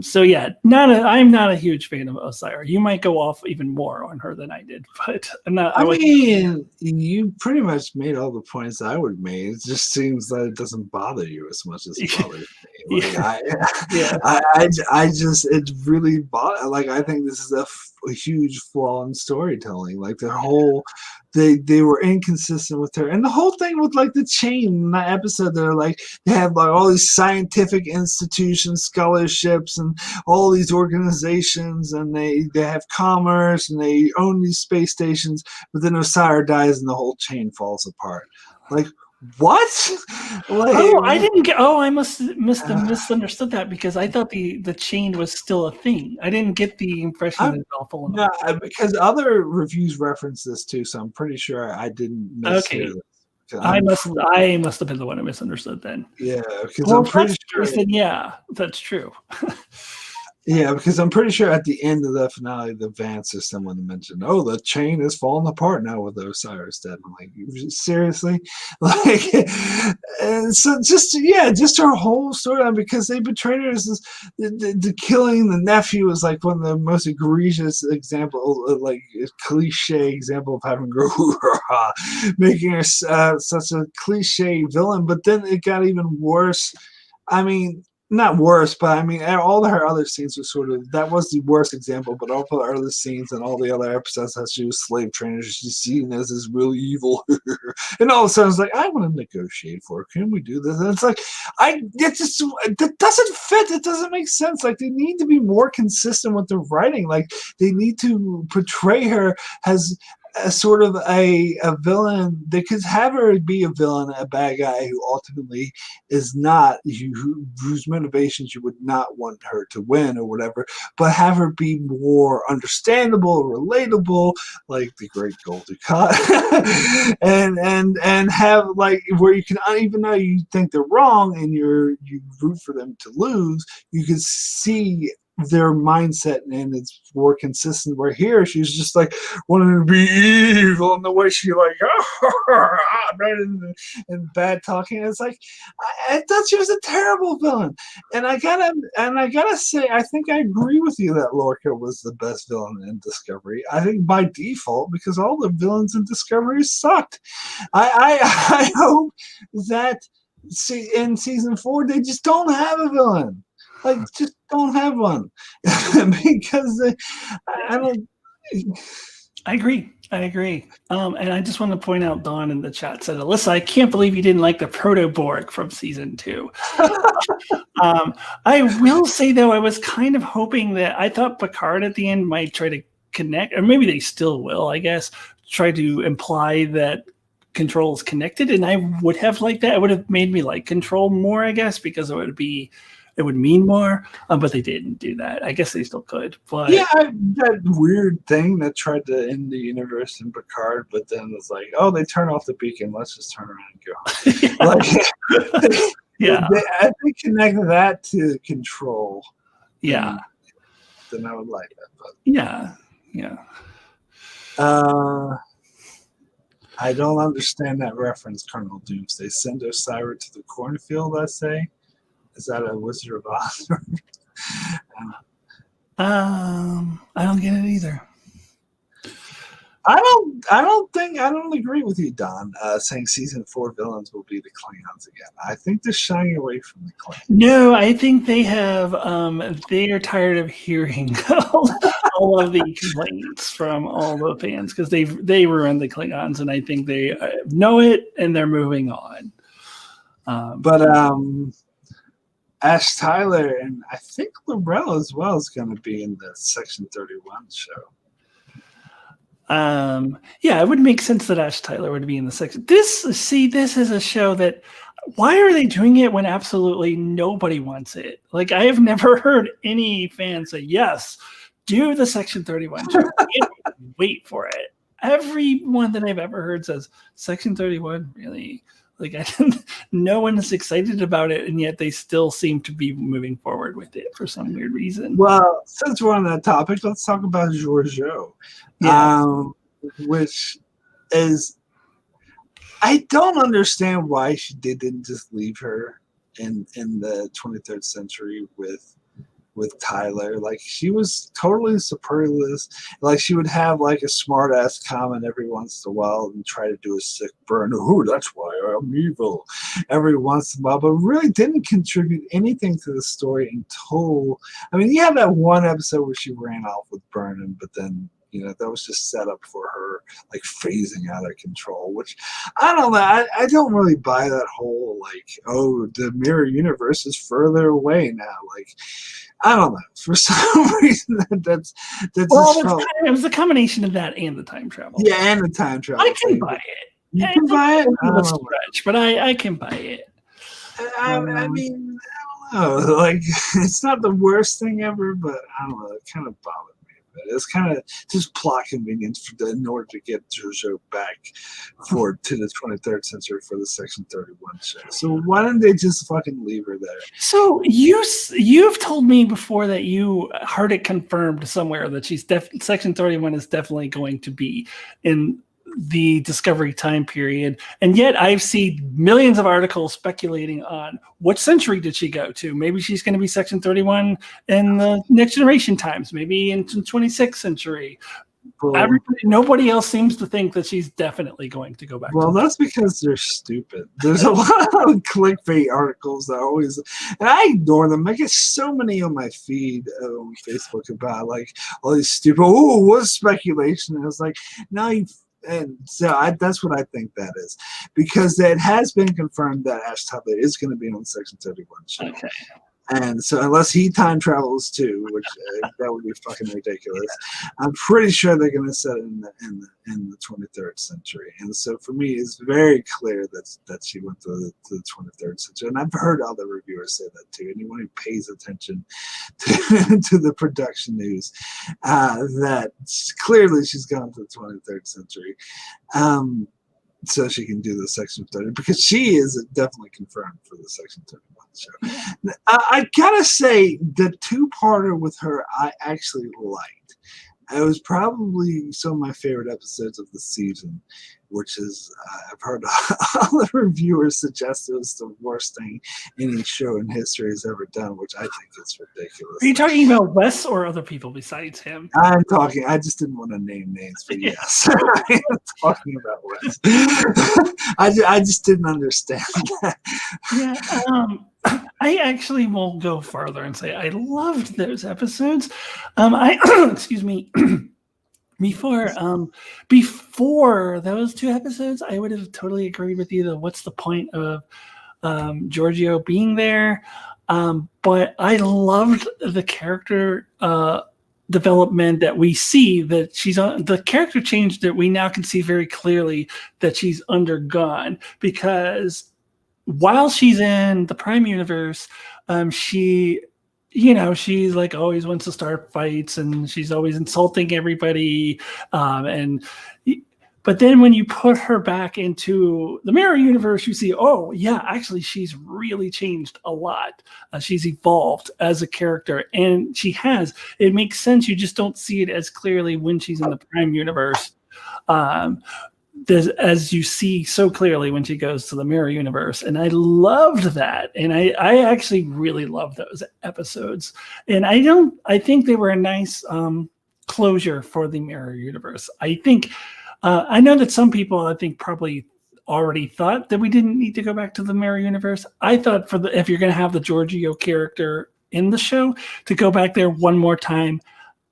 So yeah, I'm not a huge fan of Osiris. You might go off even more on her than I did, but I'm not. I mean, you pretty much made all the points I would make. It just seems that it doesn't bother you as much as it bothers me. Like, it really bothers. Like, I think this is a huge flaw in storytelling. Like, the whole they were inconsistent with her. And the whole thing with like the chain in that episode, they're like they have like all these scientific institutions, scholarships, and all these organizations, and they have commerce and they own these space stations, but then Osiris dies and the whole chain falls apart. Like, what? Like, I didn't get. Oh, I must have misunderstood that because I thought the chain was still a thing. I didn't get the impression that it's all falling apart. no, because other reviews reference this too, so I'm pretty sure I didn't mishear this. I must have been the one who misunderstood then. Yeah, because I'm pretty sure. Then yeah, that's true. Yeah, because I'm pretty sure at the end of the finale, the Vance or someone mentioned, "Oh, the chain is falling apart now with Osiris dead." I'm like, seriously, like, and so just her whole storyline because they betrayed her. The killing the nephew is like one of the most egregious example, like cliche example of having making her such a cliche villain. But then it got even worse. I mean, not worse, but I mean, all her other scenes were sort of, that was the worst example, but all the other scenes and all the other episodes that she was slave trainers, she's seen as this real evil. And all of a sudden, it's like, I want to negotiate for her. Can we do this? And it's like, that doesn't fit. It doesn't make sense. Like, they need to be more consistent with the writing. Like, they need to portray her as a sort of a villain. They could have her be a villain, a bad guy who ultimately is not, whose motivations you would not want her to win or whatever, but have her be more understandable, relatable, like the great Goldie Cott, and have like where you can, even though you think they're wrong and you root for them to lose, you can see their mindset and it's more consistent. Where here she's just like wanting to be evil in the way she like and bad talking. It's like I thought she was a terrible villain, and I gotta say I think I agree with you that Lorca was the best villain in Discovery. I think by default because all the villains in Discovery sucked. I hope that in season 4 they just don't have a villain. Like, just don't have one because I don't. I agree. And I just want to point out, Dawn in the chat said, Alyssa, I can't believe you didn't like the Proto-Borg from season 2. I will say, though, I was kind of hoping that I thought Picard at the end might try to connect, or maybe they still will, I guess, try to imply that Control is connected. And I would have liked that. It would have made me like Control more, I guess, because it would mean more, but they didn't do that. I guess they still could. But yeah, that weird thing that tried to end the universe in Picard, but then it's like, oh, they turn off the beacon. Let's just turn around and go. Like, yeah, they connect that to Control. Yeah, then I would like that. But yeah. I don't understand that reference, Colonel Doomsday. Send Osiris to the cornfield, I say. Is that a Wizard of Oz? I don't get it either. I don't agree with you, Don, saying season 4 villains will be the Klingons again. I think they're shying away from the Klingons. No, I think they have they are tired of hearing all of the complaints from all the fans because they ruined the Klingons, and I think they know it and they're moving on. Ash Tyler and I think Lorel as well is going to be in the Section 31 show. Yeah, it would make sense that Ash Tyler would be in the section. This is a show that, why are they doing it when absolutely nobody wants it? Like, I have never heard any fan say, yes, do the Section 31 show. Wait for it. Everyone that I've ever heard says, Section 31, really? Like, no one is excited about it, and yet they still seem to be moving forward with it for some weird reason. Well, since we're on that topic, let's talk about Georgiou, which is, I don't understand why they didn't just leave her in the 23rd century with Tyler. Like, she was totally superfluous. Like, she would have like a smart ass comment every once in a while and try to do a sick burn. Oh, that's why I'm evil every once in a while, but really didn't contribute anything to the story until, you had that one episode where she ran off with Burnham, but then, that was just set up for her her like phasing out of control, which I don't know. I don't really buy that whole like, oh, the mirror universe is further away now. Like, I don't know. For some reason, that Well, just felt. it was a combination of that and the time travel. Yeah, and the time travel. I can thing. buy it. You can buy it. I don't know. Stretch, but I can buy it. I mean, I don't know. Like, it's not the worst thing ever, but I don't know. It kind of bothered me a bit. It's kind of just plot convenience in order to get JoJo back to the 23rd century for the Section 31 show. So why didn't they just fucking leave her there? So you've told me before that you heard it confirmed somewhere that she's Section 31 is definitely going to be in the Discovery time period, and yet I've seen millions of articles speculating on what century did she go to. Maybe she's going to be Section 31 in the Next Generation times, maybe in the 26th century. Nobody else seems to think that she's definitely going to go back. Well, that's because they're stupid. There's a lot of clickbait articles that always, and I ignore them. I get so many on my feed on Facebook about like all these stupid, oh, what's speculation? And I was like, no, and so that's what I think that is, because it has been confirmed that Ash Tubby is going to be on Section 31 show. Okay. And so unless he time travels too, which that would be fucking ridiculous, I'm pretty sure they're going to set it in the 23rd century. And so for me, it's very clear that she went to the 23rd century. And I've heard other reviewers say that too. Anyone who pays attention to the production news, that clearly she's gone to the 23rd century. So she can do the Section 30, because she is definitely confirmed for the Section 31 show. I gotta say, the two-parter with her, I actually liked. It was probably some of my favorite episodes of the season, which is, I've heard all the reviewers suggest it was the worst thing any show in history has ever done, which I think is ridiculous. Are you talking about Wes or other people besides him? I'm talking, I just didn't want to name names, but yes, I am talking about Wes. I just didn't understand that. Yeah, I actually will go farther and say I loved those episodes. Excuse me. Before those two episodes, I would have totally agreed with you that what's the point of Giorgio being there? But I loved the character development that we see, that she's on, the character change that we now can see very clearly that she's undergone, because while she's in the Prime universe, she's like always wants to start fights, and she's always insulting everybody. But then when you put her back into the mirror universe, you see, oh yeah, actually she's really changed a lot. She's evolved as a character, and she has. It makes sense. You just don't see it as clearly when she's in the Prime universe. As you see so clearly when she goes to the mirror universe. And I loved that. And I actually really loved those episodes. And I think they were a nice closure for the mirror universe. I think, I know that some people, I think, probably already thought that we didn't need to go back to the mirror universe. I thought if you're going to have the Giorgio character in the show, to go back there one more time,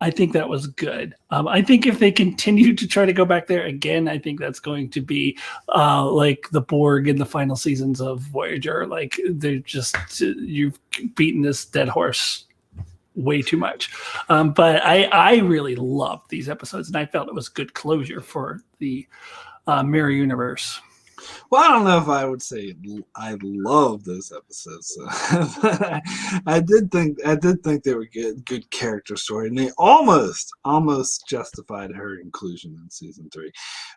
I think that was good. I think if they continue to try to go back there again, I think that's going to be like the Borg in the final seasons of Voyager. Like, they're just, you've beaten this dead horse way too much. But I really loved these episodes, and I felt it was good closure for the mirror universe. Well, I don't know if I would say I love those episodes. I did think they were good character story, and they almost justified her inclusion in season 3.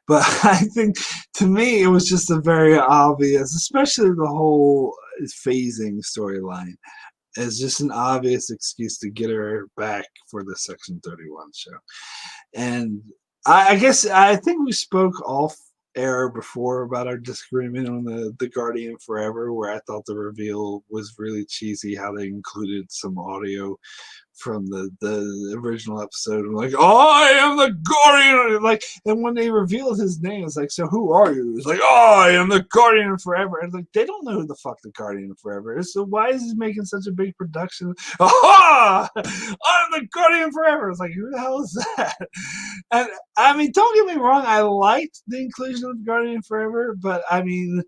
But I think, to me, it was just a very obvious, especially the whole phasing storyline, as just an obvious excuse to get her back for the Section 31 show. And I think we spoke off air before about our disagreement on the Guardian Forever, where I thought the reveal was really cheesy, how they included some audio from the original episode. Like, I am the Guardian. Like, and when they revealed his name, it's like, so who are you? It's like, I am the Guardian Forever. And like, they don't know who the fuck the Guardian Forever is. So why is he making such a big production? Aha! I'm the Guardian Forever. It's like, who the hell is that? And I mean, don't get me wrong, I liked the inclusion of Guardian Forever, but I mean,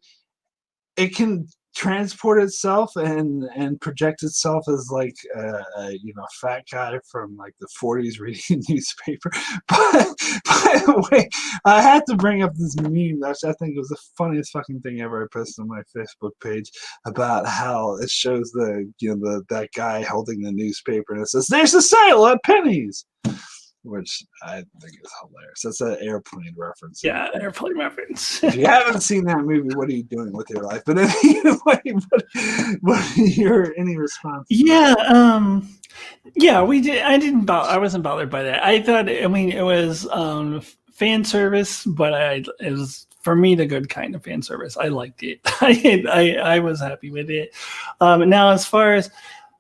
it can transport itself and project itself as like a fat guy from like the 40s reading a newspaper. But by the way, I had to bring up this meme that I think was the funniest fucking thing ever. I posted on my Facebook page about how it shows that guy holding the newspaper and it says, "There's a sale at Penny's," which I think is hilarious. That's an airplane reference. Yeah, airplane reference. If you haven't seen that movie, what are you doing with your life? But anyway, what are your any response? Yeah, yeah, we did. I wasn't bothered by that. I thought, I mean, it was fan service, but it was for me the good kind of fan service. I liked it. I was happy with it. Now, as far as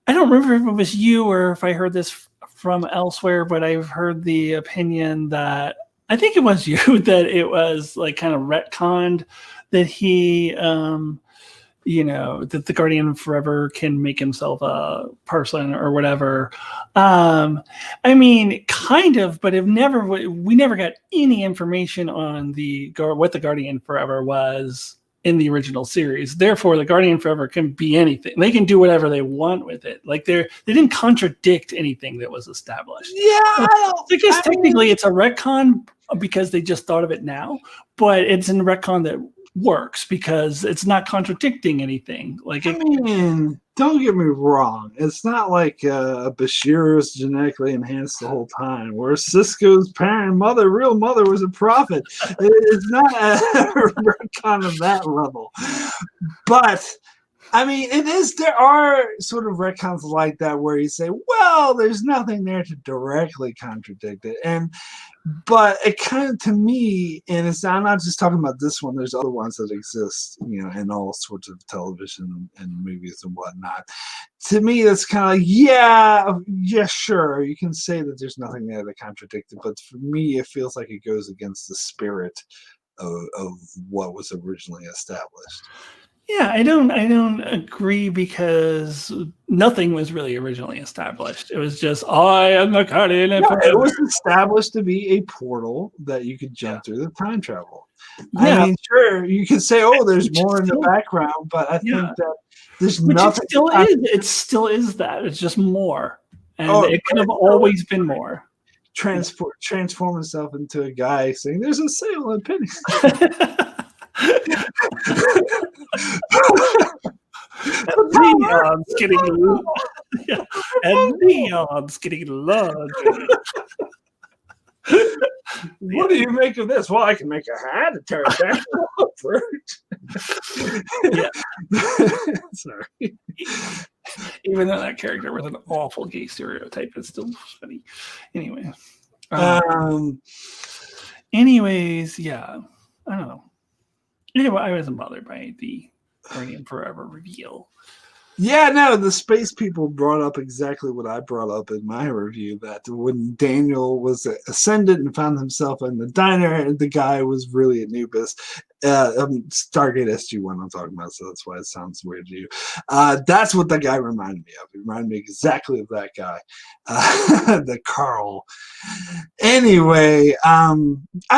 I don't remember if it was you or if I heard this from elsewhere, but I've heard the opinion that I think it was you that it was like kind of retconned that he, that the Guardian Forever can make himself a person or whatever. I mean, kind of, but we never got any information on what the Guardian Forever was in the original series. Therefore, the Guardian Forever can be anything. They can do whatever they want with it. Like they didn't contradict anything that was established. Yeah, I guess technically it's a retcon because they just thought of it now, but it's in the retcon that works because it's not contradicting anything. Like, don't get me wrong. It's not like Bashir is genetically enhanced the whole time, where Cisco's real mother was a prophet. It's not a retcon of that level. But I mean, there are sort of retcons like that where you say, well, there's nothing there to directly contradict it. But it kind of, to me, and I'm not just talking about this one, there's other ones that exist, in all sorts of television and movies and whatnot. To me, that's kind of like, yeah, sure, you can say that there's nothing there to contradict it, but for me, it feels like it goes against the spirit of what was originally established. Yeah, I don't agree because nothing was really originally established. It was just, I am the Guardian. It was established to be a portal that you could jump through the time travel. Yeah. I mean, sure, you could say, oh, there's more in the background, but I think that there's nothing. It still is that. It's just more. And it could have always been more. Transform himself into a guy saying, there's a sale at Penny's. Neon's getting and Neon's getting larger. What do you make of this? Well, I can make a hat and turn it back over. Sorry. Even though that character was an awful gay stereotype, it's still funny. Anyway. Anyways, yeah. I don't know. Anyway, I wasn't bothered by the Guardian Forever reveal. Yeah, no, the space people brought up exactly what I brought up in my review, that when Daniel was ascended and found himself in the diner, the guy was really Anubis. Stargate SG-1 I'm talking about, so that's why it sounds weird to you. That's what the guy reminded me of. He reminded me exactly of that guy, the Carl. Anyway, I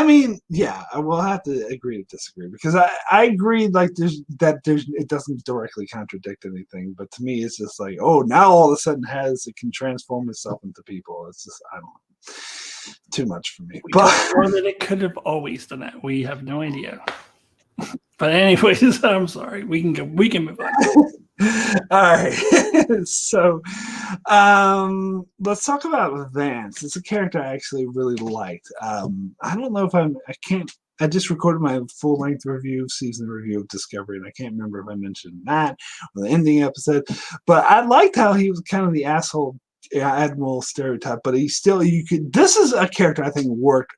mean, yeah, I will have to agree to disagree, because I agree, like, it doesn't directly contradict anything, but to me it's just like, oh, now all of a sudden it can transform itself into people. It's just, I don't know, too much for me. Or that it could have always done that. We have no idea. But anyways, I'm sorry. We can move on. All right. So let's talk about Vance. It's a character I actually really liked. I don't know if I just recorded my full-length season review of Discovery, and I can't remember if I mentioned that or the ending episode. But I liked how he was kind of the asshole Admiral stereotype, but this is a character I think worked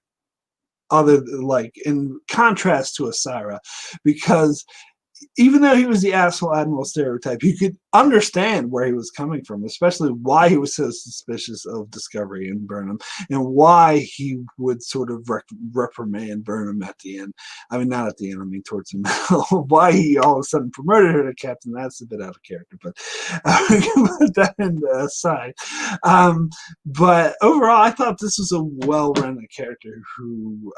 in contrast to Asira, because even though he was the asshole Admiral stereotype, you could understand where he was coming from, especially why he was so suspicious of Discovery and Burnham, and why he would sort of reprimand Burnham at the end. I mean, not at the end, I mean towards the middle. Why he all of a sudden promoted her to captain, that's a bit out of character, but put that aside. But overall, I thought this was a well-rounded character who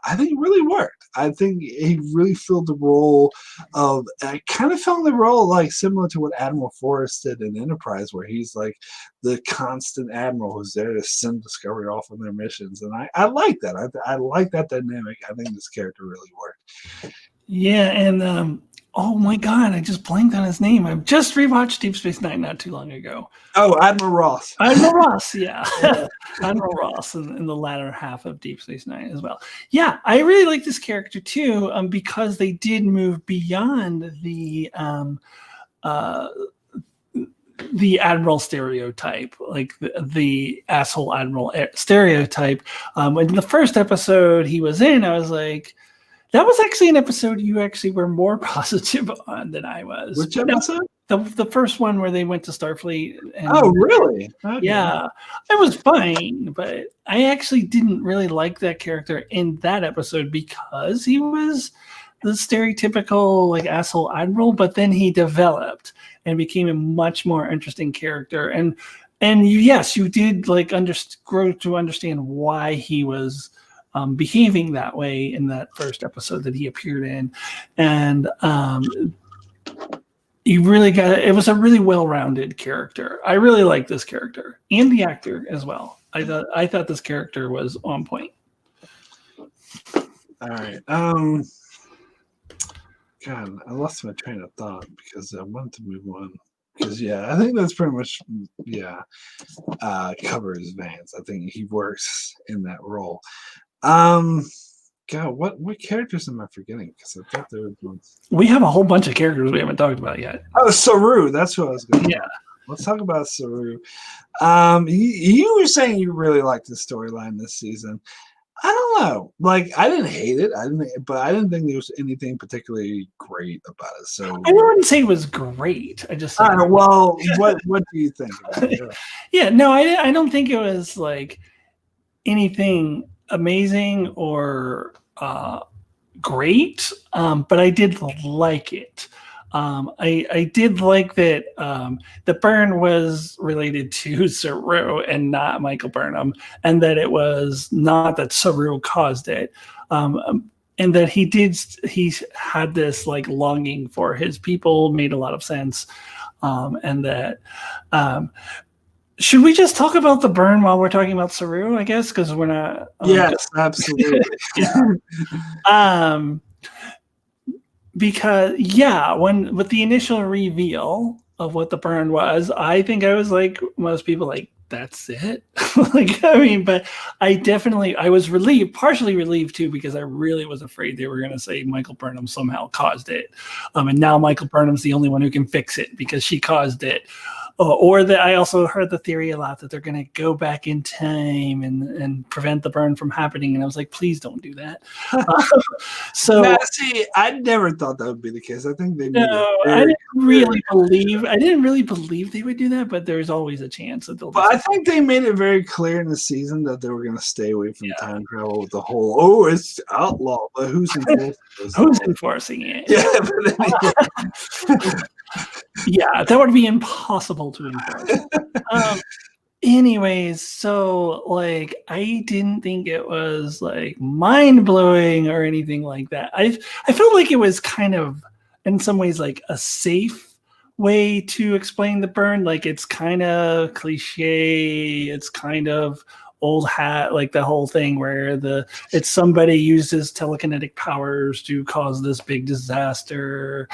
I think really worked. I think he really filled the role of, I kind of felt the role like similar to what Admiral Forrest did in Enterprise, where he's like the constant admiral who's there to send Discovery off on their missions, and I like that. I like that dynamic. I think this character really worked. Yeah, and oh my god, I just blanked on his name. I just rewatched Deep Space Nine not too long ago. Oh, Admiral Ross. Admiral Ross, yeah. Admiral Ross in the latter half of Deep Space Nine as well. Yeah, I really like this character too, because they did move beyond the admiral stereotype, like the asshole admiral stereotype. In the first episode he was in, I was like, that was actually an episode you actually were more positive on than I was. Which episode? The first one where they went to Starfleet. And, oh, really? Okay. Yeah, it was fine, but I actually didn't really like that character in that episode because he was the stereotypical like asshole admiral, but then he developed and became a much more interesting character. And yes, you did like grow to understand why he was behaving that way in that first episode that he appeared in. And you really it was a really well-rounded character. I really like this character and the actor as well. I thought this character was on point. All right. God, I lost my train of thought because I wanted to move on. Because I think that's pretty much covers Vance. I think he works in that role. God, what characters am I forgetting? Because I thought there was one. We have a whole bunch of characters we haven't talked about yet. Oh, Sobru. That's what I was going to. Yeah. Let's talk about Sobru. You were saying you really liked the storyline this season. I don't know. Like, I didn't hate it. But I didn't think there was anything particularly great about it. So I wouldn't say it was great. I just well, what do you think about it? Yeah, no, I don't think it was like anything amazing or great, but I did like it. I did like that the burn was related to Sobru and not Michael Burnham, and that it was not that Sobru caused it, and that he had this like longing for his people made a lot of sense, and that should we just talk about the burn while we're talking about Sobru, I guess, because we're not yes, absolutely. Because with the initial reveal of what the burn was, I think I was like most people, like, that's it. Like, I mean, but I was relieved, partially relieved too, because I really was afraid they were going to say Michael Burnham somehow caused it. And now Michael Burnham's the only one who can fix it because she caused it. Or that I also heard the theory a lot that they're going to go back in time and prevent the burn from happening. And I was like, please don't do that. So now, see, I never thought that would be the case. I think they I didn't really believe they would do that, but there's always a chance that they'll. But I think they made it very clear in the season that they were going to stay away from time travel with the whole, it's outlaw, but who's enforcing it? Yeah. Yeah, that would be impossible to enforce. Anyways, so like I didn't think it was like mind-blowing or anything like that. I felt like it was kind of in some ways like a safe way to explain the burn. Like it's kind of cliche, it's kind of old hat, like the whole thing where it's somebody uses telekinetic powers to cause this big disaster.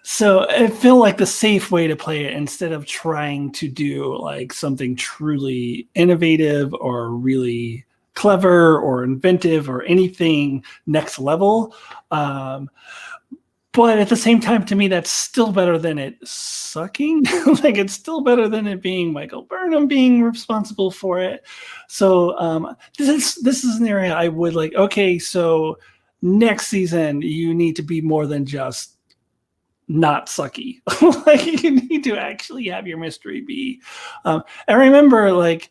So it felt like the safe way to play it instead of trying to do like something truly innovative or really clever or inventive or anything next level. But at the same time, to me, that's still better than it sucking. Like it's still better than it being Michael Burnham being responsible for it. So this is an area I would like, okay, so next season you need to be more than just not sucky. Like you need to actually have your mystery be. I remember like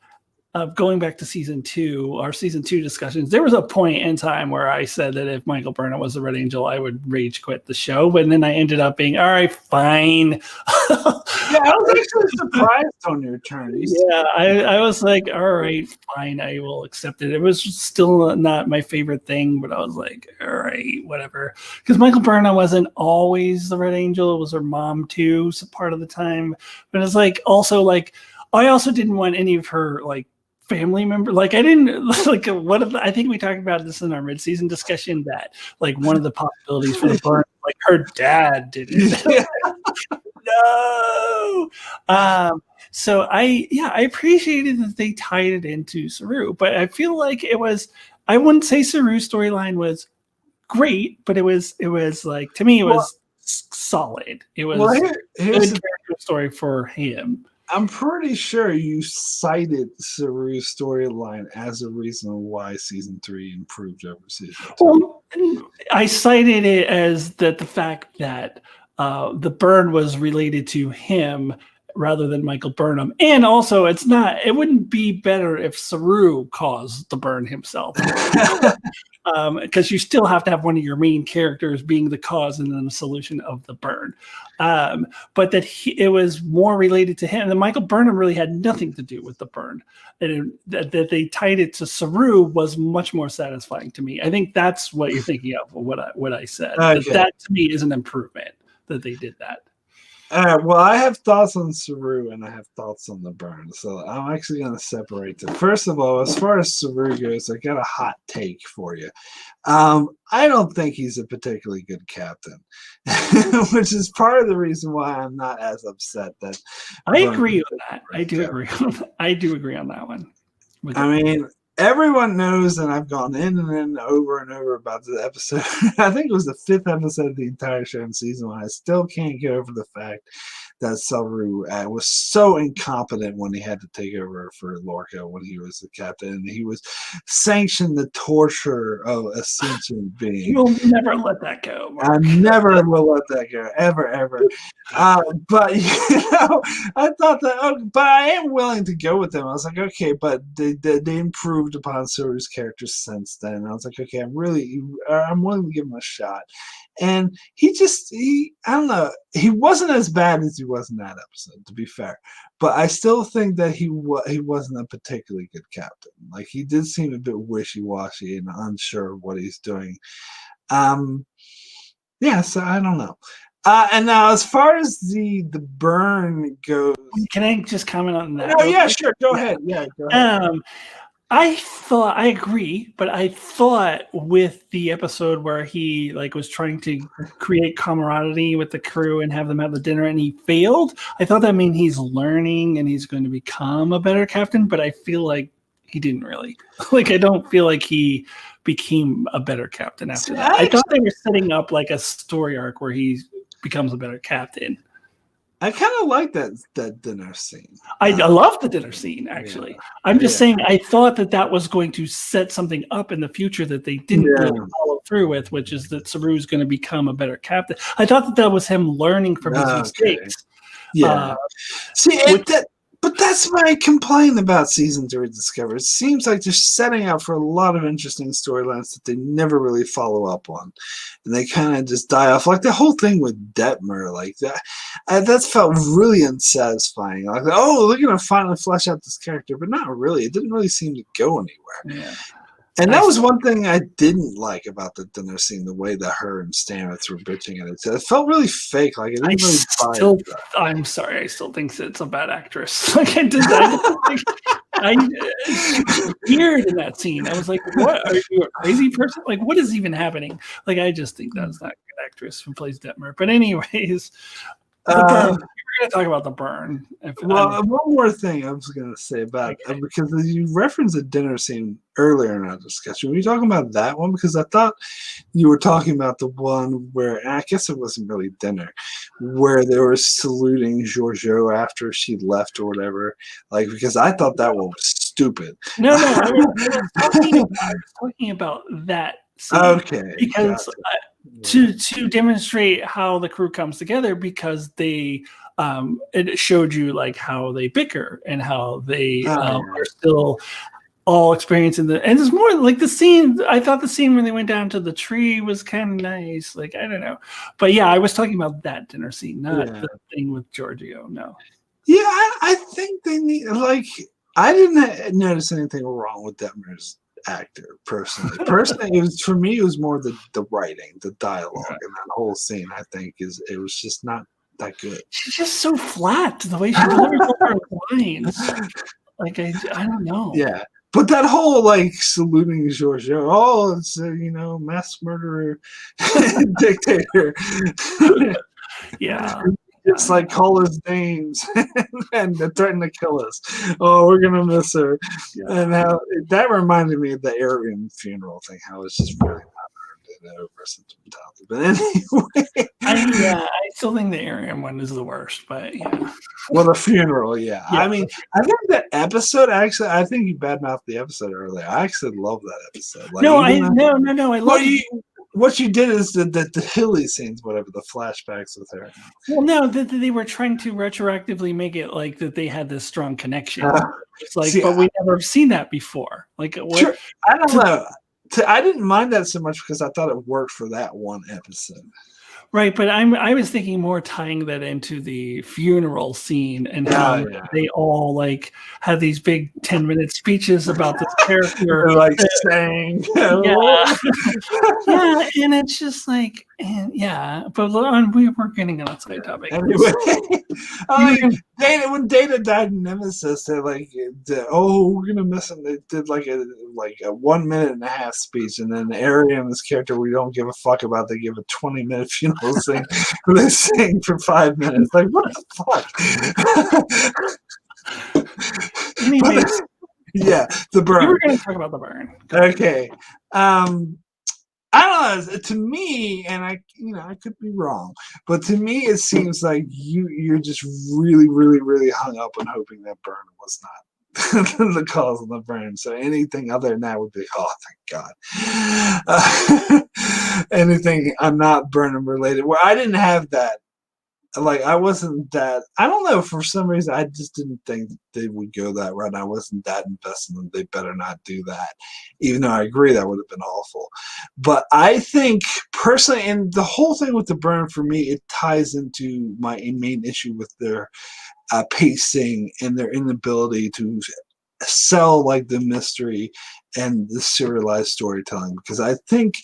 going back to season 2, our season 2 discussions, there was a point in time where I said that if Michael Burnham was the Red Angel, I would rage quit the show. But then I ended up being, all right, fine. Yeah, I was actually surprised on your turn. Yeah, I was like, all right, fine, I will accept it. It was still not my favorite thing, but I was like, all right, whatever. Because Michael Burnham wasn't always the Red Angel. It was her mom too, so part of the time. But it's like also like I also didn't want any of her like family member, like I didn't like one of the, I think we talked about this in our mid-season discussion that like one of the possibilities for the burn, like her dad did it. No. So I appreciated that they tied it into Saru, but I feel like it was, I wouldn't say Saru's storyline was great, but it was like, to me it was solid. It was here's a good story for him. I'm pretty sure you cited Saru's storyline as a reason why season 3 improved over season 2. Well, I cited it as that the fact that the burn was related to him rather than Michael Burnham, and also it wouldn't be better if Saru caused the burn himself. Because you still have to have one of your main characters being the cause and then the solution of the burn. But that it was more related to him. And Michael Burnham really had nothing to do with the burn. And that they tied it to Saru was much more satisfying to me. I think that's what you're thinking of, what I said. Okay. That to me is an improvement that they did that. Well, I have thoughts on Saru and I have thoughts on the burn, so I'm actually going to separate them. First of all, as far as Saru goes, I got a hot take for you. I don't think he's a particularly good captain, which is part of the reason why I'm not as upset that. I agree with that. I do agree. I do agree on that one. I mean, everyone knows, and I've gone in and in over and over about the episode. I think it was the 5th episode of the entire show in season 1. I still can't get over the fact that Sobru was so incompetent when he had to take over for Lorca when he was the captain, and he was sanctioned the torture of a sentient being. You'll never let that go, Mark. I never will let that go, ever. But I thought that, but I am willing to go with them. I was like, okay, but they improved upon Sobru's character since then. I was like, okay, I'm willing to give him a shot. And I don't know, he wasn't as bad as he was in that episode, to be fair. But I still think that he wasn't a particularly good captain. Like, he did seem a bit wishy-washy and unsure of what he's doing. Yeah, so I don't know. And now, as far as the burn goes, can I just comment on that? Oh yeah, sure. Go ahead. Yeah, go ahead. I agree, but I thought with the episode where he was trying to create camaraderie with the crew and have them have the dinner and he failed, I thought that meant he's learning and he's going to become a better captain, but I feel like he didn't really. I don't feel like he became a better captain after that. I thought they were setting up a story arc where he becomes a better captain. I kind of like that dinner scene. I love the dinner scene, actually. Yeah. I'm just saying I thought that was going to set something up in the future that they didn't really follow through with, which is that Saru is going to become a better captain. I thought that was him learning from his mistakes. Yeah. But that's my complaint about season 3 of Discovery. It seems like they're setting up for a lot of interesting storylines that they never really follow up on. And they kind of just die off. Like the whole thing with Detmer, that felt really unsatisfying. Like, oh, they're going to finally flesh out this character. But not really. It didn't really seem to go anywhere. Yeah. And that was one thing I didn't like about the dinner scene, the way that her and Stamets were bitching at it. It felt really fake. Like, it didn't really buy it. I'm sorry. I still think it's a bad actress. Weird in that scene. I was like, what? Are you a crazy person? What is even happening? I just think that's not a good actress who plays Detmer. But anyways, the burn. We're going to talk about the burn. One more thing I was going to say about it, because you referenced the dinner scene earlier in our discussion. Were you talking about that one? Because I thought you were talking about the one where, I guess it wasn't really dinner, where they were saluting Giorgio after she left or whatever. Because I thought that one was stupid. No, I was talking about that scene. Okay. Because to demonstrate how the crew comes together, because they it showed you like how they bicker and how they are still all experiencing and it's more like the scene. I thought the scene when they went down to the tree was kind of nice. Like, I don't know, but yeah, I was talking about that dinner scene, not the thing with Giorgio. No. Yeah, I think they need, like, I didn't notice anything wrong with Detmer's actor personally. It was, for me, it was more the writing, the dialogue, and that whole scene. I think it was just not that good. She's just so flat the way she delivers all her lines. Like, I don't know. Yeah. But that whole, like, saluting Giorgio, oh, it's a, mass murderer, dictator. Yeah. It's like, call us names and threaten to kill us. Oh, we're going to miss her. Yeah. And how that reminded me of the Aryan funeral thing, how it's just really not earned over sentimentality. But anyway. I still think the Aryan one is the worst, but yeah. Well, the funeral, yeah. I mean, I think that episode, actually, I think you badmouthed the episode earlier. I actually love that episode. Like, no, I love it. What you did is the hilly scenes, whatever, the flashbacks with her. Well, no, they were trying to retroactively make it like that they had this strong connection. It's like, but we never seen that before. Like, what? Sure. I don't know. I didn't mind that so much because I thought it worked for that one episode. Right, but I was thinking more tying that into the funeral scene and how they all like have these big 10-minute speeches about this character. They're like saying, yeah, and it's just like, but we're getting on a side topic. Anyway, when Data died in Nemesis, they're like, we're gonna miss him. They did like a 1 minute and a half speech, and then Arya and this character we don't give a fuck about, they give a 20-minute funeral thing where they sing for 5 minutes. Like, what the fuck? Anyways, the burn. We were going to talk about the burn. Okay. I don't know. To me, and I could be wrong, but to me, it seems like you're just really, really, really hung up on hoping that burn was not the cause of the burn. So anything other than that would be, oh, thank God. Anything I'm not Burnham related, where I didn't have that. Like, I wasn't that, I don't know, for some reason, I just didn't think they would go that route. I wasn't that invested in them. They better not do that, even though I agree that would have been awful. But I think, personally, and the whole thing with the burn, for me, it ties into my main issue with their pacing and their inability to sell, like, the mystery and the serialized storytelling. Because I think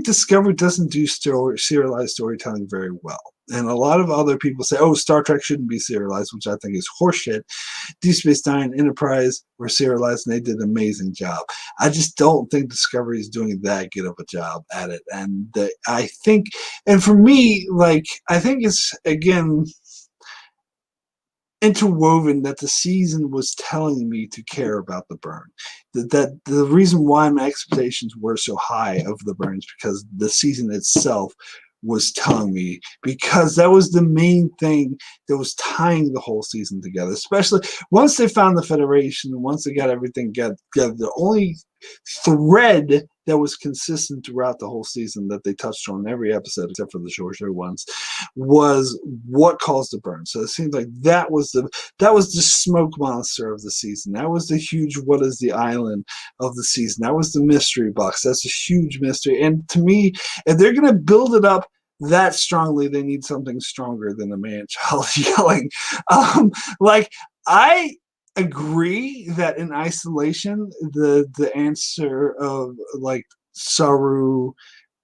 Discovery doesn't do serialized storytelling very well. And a lot of other people say, oh, Star Trek shouldn't be serialized, which I think is horseshit. Deep Space Nine, Enterprise were serialized, and they did an amazing job. I just don't think Discovery is doing that good of a job at it. And I think, and for me, like, I think it's, again, interwoven that the season was telling me to care about the burn. That the reason why my expectations were so high of the burn is because the season itself was telling me, because that was the main thing that was tying the whole season together, especially once they found the Federation, once they got everything together. The only thread that was consistent throughout the whole season that they touched on in every episode, except for the short ones, was what caused the burn. So it seems like that was the smoke monster of the season. That was the huge what is the island of the season. That was the mystery box. That's a huge mystery. And to me, if they're going to build it up that strongly, they need something stronger than a man-child yelling. Like, I agree that in isolation, the answer of, like, Sobru,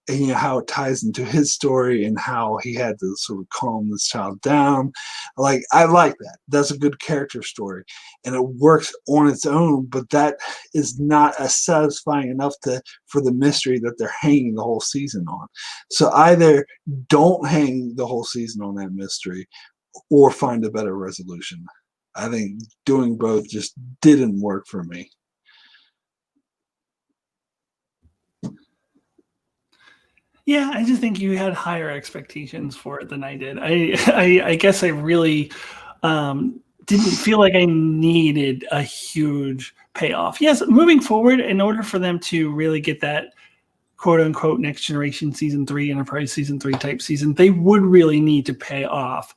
and how it ties into his story and how he had to sort of calm this child down, like, I like that. That's a good character story, and it works on its own. But that is not as satisfying enough for the mystery that they're hanging the whole season on. So either don't hang the whole season on that mystery, or find a better resolution. I think doing both just didn't work for me. Yeah, I just think you had higher expectations for it than I did. I guess I really didn't feel like I needed a huge payoff. Yes, moving forward, in order for them to really get that quote unquote Next Generation season 3, Enterprise season 3 type season, they would really need to pay off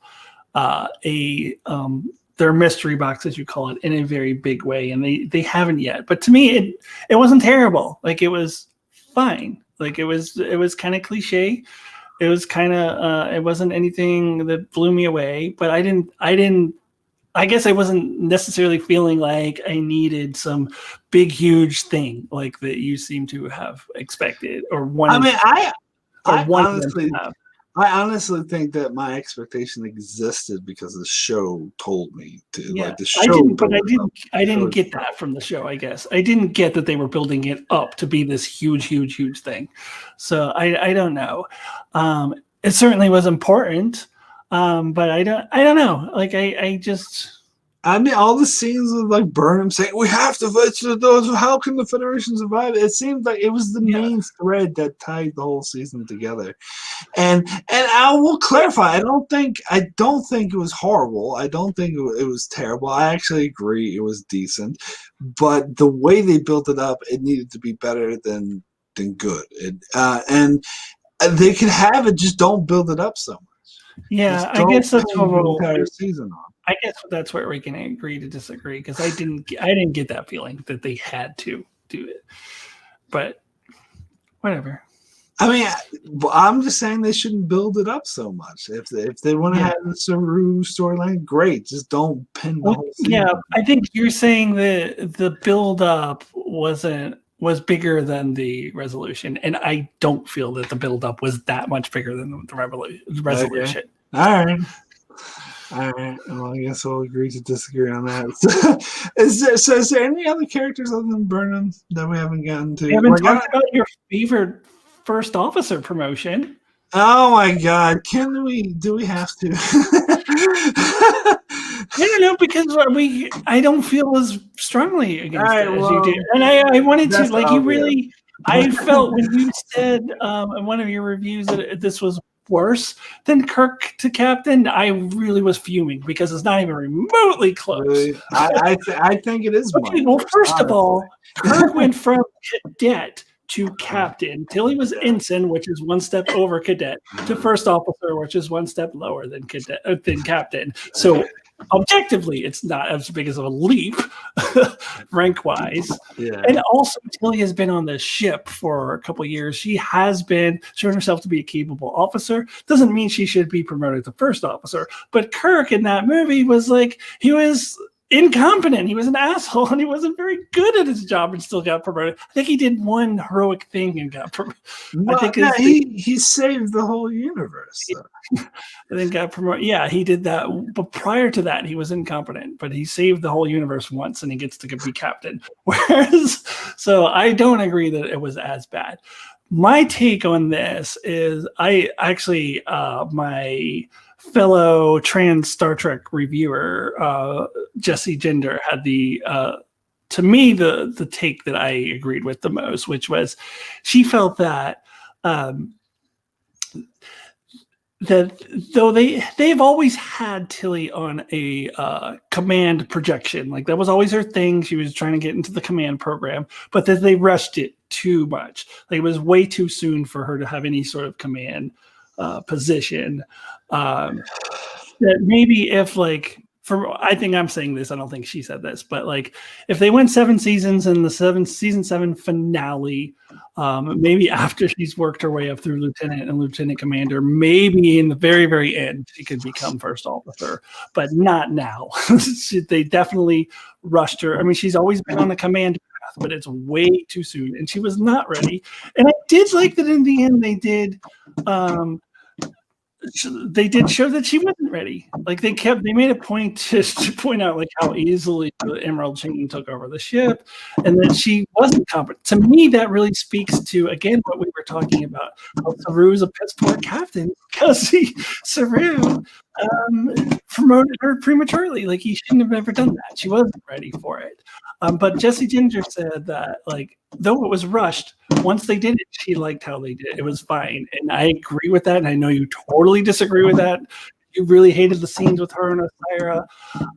their mystery box, as you call it, in a very big way, and they haven't yet. But to me, it wasn't terrible. Like, it was fine. Like, it was kind of cliche. It was kind of it wasn't anything that blew me away. But I guess I wasn't necessarily feeling like I needed some big, huge thing like that you seem to have expected or wanted. I honestly think that my expectation existed because the show told me to. Yeah, like the show. I didn't get that from the show. I guess I didn't get that they were building it up to be this huge, huge, huge thing. So I don't know. It certainly was important. But I don't know. Like, I mean, all the scenes of like Burnham saying, "We have to fight to those. How can the Federation survive?" It seemed like it was the main thread that tied the whole season together. And I will clarify. I don't think it was horrible. I don't think it was terrible. I actually agree it was decent, but the way they built it up, it needed to be better than good. And they could have it. Just don't build it up so much. Yeah, I guess that's what the entire season on. I guess that's where we can agree to disagree, because I didn't get that feeling that they had to do it. But whatever. I mean, I'm just saying they shouldn't build it up so much. If they want to have the Sobru storyline, great. Just don't pin the whole thing. Yeah, I think you're saying the build up was bigger than the resolution, and I don't feel that the build up was that much bigger than the resolution. Okay. All right. Well, I guess we'll agree to disagree on that. Is there any other characters other than Burnham that we haven't gotten to? We haven't talked about your favorite first officer promotion. Oh my God! Do we have to? I don't know, because I don't feel as strongly against it as you do, and I wanted to, like, you really. I felt when you said in one of your reviews that this was worse than Kirk to Captain, I really was fuming, because it's not even remotely close. Really? I think it is. Okay, well, first of all, Kirk went from cadet to captain till he was ensign, which is one step over cadet, to first officer, which is one step lower than captain. So objectively, it's not as big as a leap rank wise. Yeah. And also, Tilly has been on the ship for a couple of years. She has been shown herself to be a capable officer. Doesn't mean she should be promoted to first officer. But Kirk in that movie was like, he was incompetent. He was an asshole, and he wasn't very good at his job, and still got promoted. I think he did one heroic thing and got promoted. He saved the whole universe. And then got promoted. Yeah, he did that. But prior to that, he was incompetent. But he saved the whole universe once, and he gets to be captain. Whereas, so I don't agree that it was as bad. My take on this is, I actually, my fellow trans Star Trek reviewer, Jesse Gender, had to me, the take that I agreed with the most, which was, she felt that that though they've always had Tilly on a command projection, like that was always her thing. She was trying to get into the command program, but that they rushed it too much. Like, it was way too soon for her to have any sort of command position. That maybe if, like, I think I'm saying this, I don't think she said this, but like, if they went 7 seasons and the season 7 finale, maybe after she's worked her way up through lieutenant and lieutenant commander, maybe in the very, very end, she could become first officer, but not now. They definitely rushed her. I mean, she's always been on the command path, but it's way too soon, and she was not ready. And I did like that in the end they did show that she wasn't ready. Like, they made a point to point out like how easily the Emerald Chain took over the ship, and that she wasn't competent. To me, that really speaks to, again, what we were talking about. Saru is a piss poor captain because Saru promoted her prematurely. Like, he shouldn't have ever done that. She wasn't ready for it. But Jesse Ginger said that, like, though it was rushed, once they did it, she liked how they did it. It was fine. And I agree with that. And I know you totally disagree with that. You really hated the scenes with her and Osira.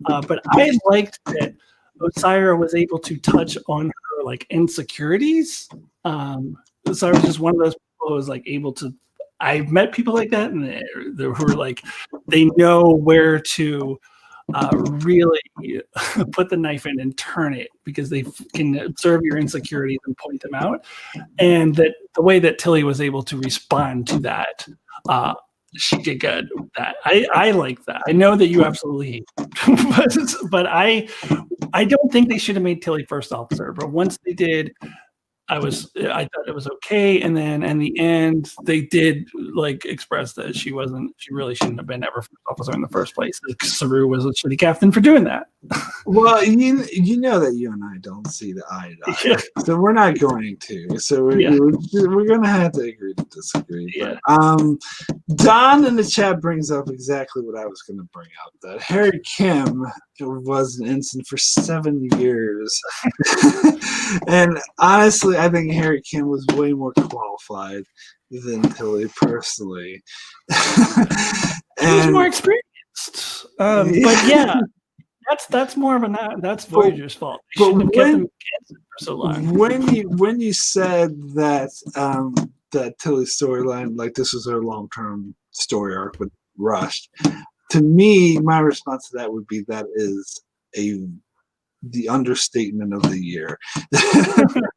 But I liked that Osira was able to touch on her, like, insecurities so I was just one of those people who was like able to. I've met people like that, and who are like, they know where to really put the knife in and turn it because they can observe your insecurities and point them out. And that the way that Tilly was able to respond to that, she did good with that. I like that. I know that you absolutely hate it. but I don't think they should have made Tilly first officer. But once they did, I thought it was okay, and then in the end, they did like express that she really shouldn't have been ever first officer in the first place. Sobru was a shitty captain for doing that. Well, you know that you and I don't see the eye to eye, yeah. So we're not going to. So we're going to have to agree to disagree. Yeah. But Don in the chat brings up exactly what I was going to bring up. That Harry Kim was an ensign for 7 years, and honestly, I think Harry Kim was way more qualified than Tilly personally. He was more experienced. But yeah. That's more of that's Voyager's fault. They shouldn't have kept them for so long. When you said that that Tilly's storyline, like this was her long-term story arc, but rushed, to me, my response to that would be that is the understatement of the year.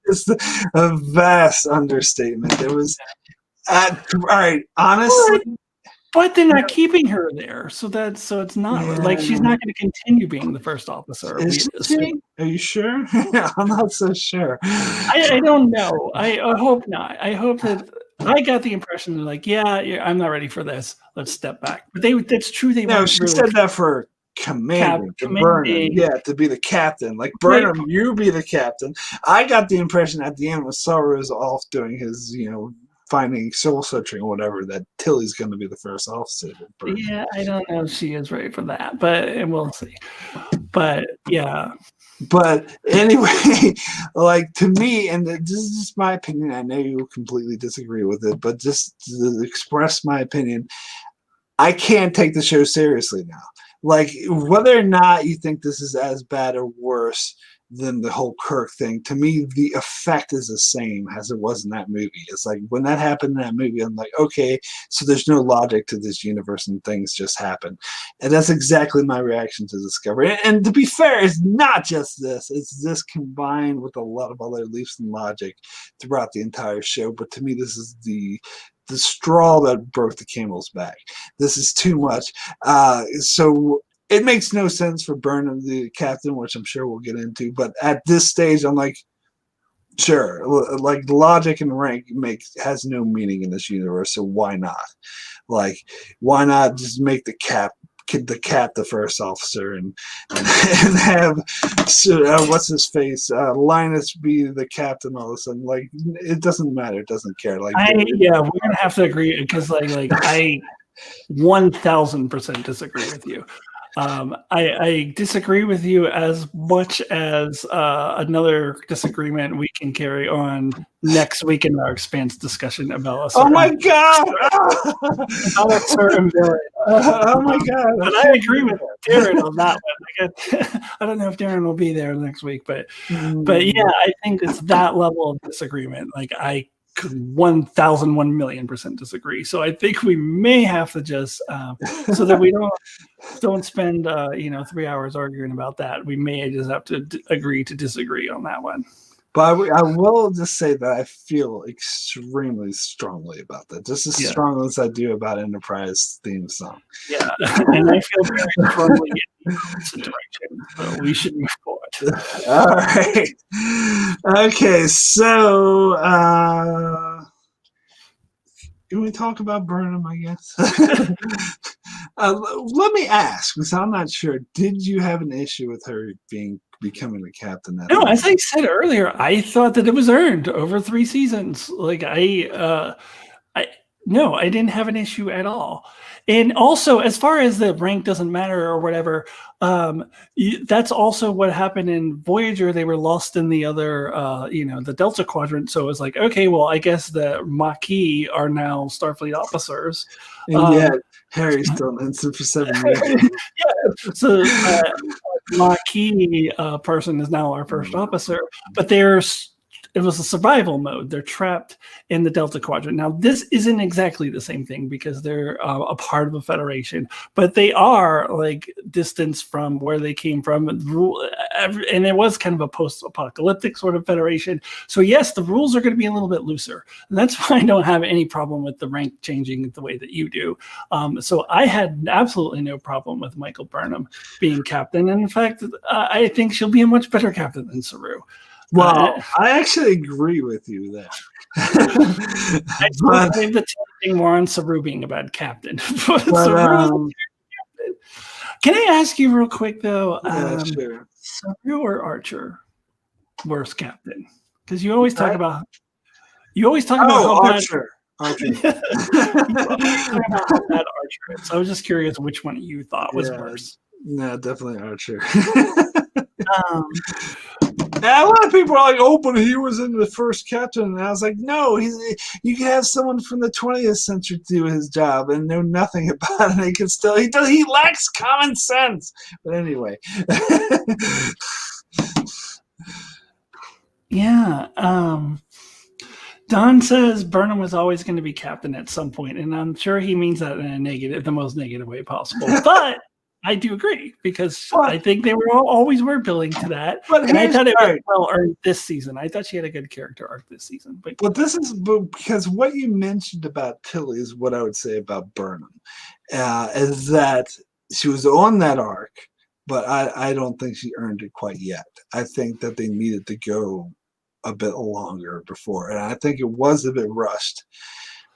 It's a vast understatement. It was all right, honestly. But they're not keeping her there, so it's not like she's not going to continue being the first officer. Is she? Are you sure? I'm not so sure. I don't know. I hope not. I hope that I got the impression like, yeah, I'm not ready for this. Let's step back. But that's true. She really said that for Commander to Burnham, to be the captain. Like Burnham, you be the captain. I got the impression at the end when Sobru was off doing his, finding soul searching or whatever, that Tilly's going to be the first officer. Yeah, I don't know if she is ready for that, but we'll see. But yeah. But anyway, like to me, and this is just my opinion, I know you completely disagree with it, but just to express my opinion, I can't take the show seriously now. Like, whether or not you think this is as bad or worse than the whole Kirk thing, to me, the effect is the same as it was in that movie. It's like, when that happened in that movie, I'm like, okay, so there's no logic to this universe and things just happen. And that's exactly my reaction to Discovery. And to be fair, it's not just this. It's this combined with a lot of other leaps in logic throughout the entire show. But to me, this is the straw that broke the camel's back. This is too much. So it makes no sense for Burnham, the captain, which I'm sure we'll get into. But at this stage, I'm like, sure, like logic and rank has no meaning in this universe. So why not? Like, why not just make the cap the first officer and have what's his face Linus be the captain all of a sudden? Like, it doesn't matter. It doesn't care. Like, we're gonna have to agree, because like I 1000% disagree with you. I disagree with you as much as another disagreement we can carry on next week in our Expanse discussion about oh my god, about a certain villain. Oh my god! But I agree with Darren on that one. I don't know if Darren will be there next week, but yeah, I think it's that level of disagreement. Like, I could 1,001,000,000% disagree. So I think we may have to just so that we don't spend 3 hours arguing about that. We may just have to agree to disagree on that one. But I will just say that I feel extremely strongly about that, just as strongly as I do about Enterprise theme song. Yeah, and I feel very strongly in the opposite direction. So we should move forward. All right. Okay, so can we talk about Burnham, I guess? Let me ask, because I'm not sure. Did you have an issue with her becoming the captain? No, as I said earlier, I thought that it was earned over 3 seasons. Like, I didn't have an issue at all. And also, as far as the rank doesn't matter or whatever, that's also what happened in Voyager. They were lost in the other, the Delta Quadrant. So it was like, okay, well, I guess the Maquis are now Starfleet officers. And Harry's still an ensign for 7 years. Yeah, so Maquis person is now our first officer, but it was a survival mode. They're trapped in the Delta Quadrant. Now, this isn't exactly the same thing because they're a part of a federation, but they are like distance from where they came from. And it was kind of a post-apocalyptic sort of federation. So yes, the rules are going to be a little bit looser. And that's why I don't have any problem with the rank changing the way that you do. So I had absolutely no problem with Michael Burnham being captain. And in fact, I think she'll be a much better captain than Saru. Well, I actually agree with you there. I blame the thing more on Sobru being a bad captain. Can I ask you real quick though? Sure. Sobru or Archer, worst captain? Because you always talk about how Archer. Archer. you always talk about how bad Archer is. So I was just curious which one you thought was worse. No, definitely Archer. A lot of people are like, "Oh, but he was in the first captain," and I was like, "No, you can have someone from the 20th century do his job and know nothing about it. He can still he lacks common sense." But anyway, yeah. Don says Burnham was always going to be captain at some point, and I'm sure he means that in the most negative way possible. But I do agree because I think they were always building to that. And I thought it was well earned this season. I thought she had a good character arc this season. But this is because what you mentioned about Tilly is what I would say about Burnham, is that she was on that arc, but I don't think she earned it quite yet. I think that they needed to go a bit longer before, and I think it was a bit rushed.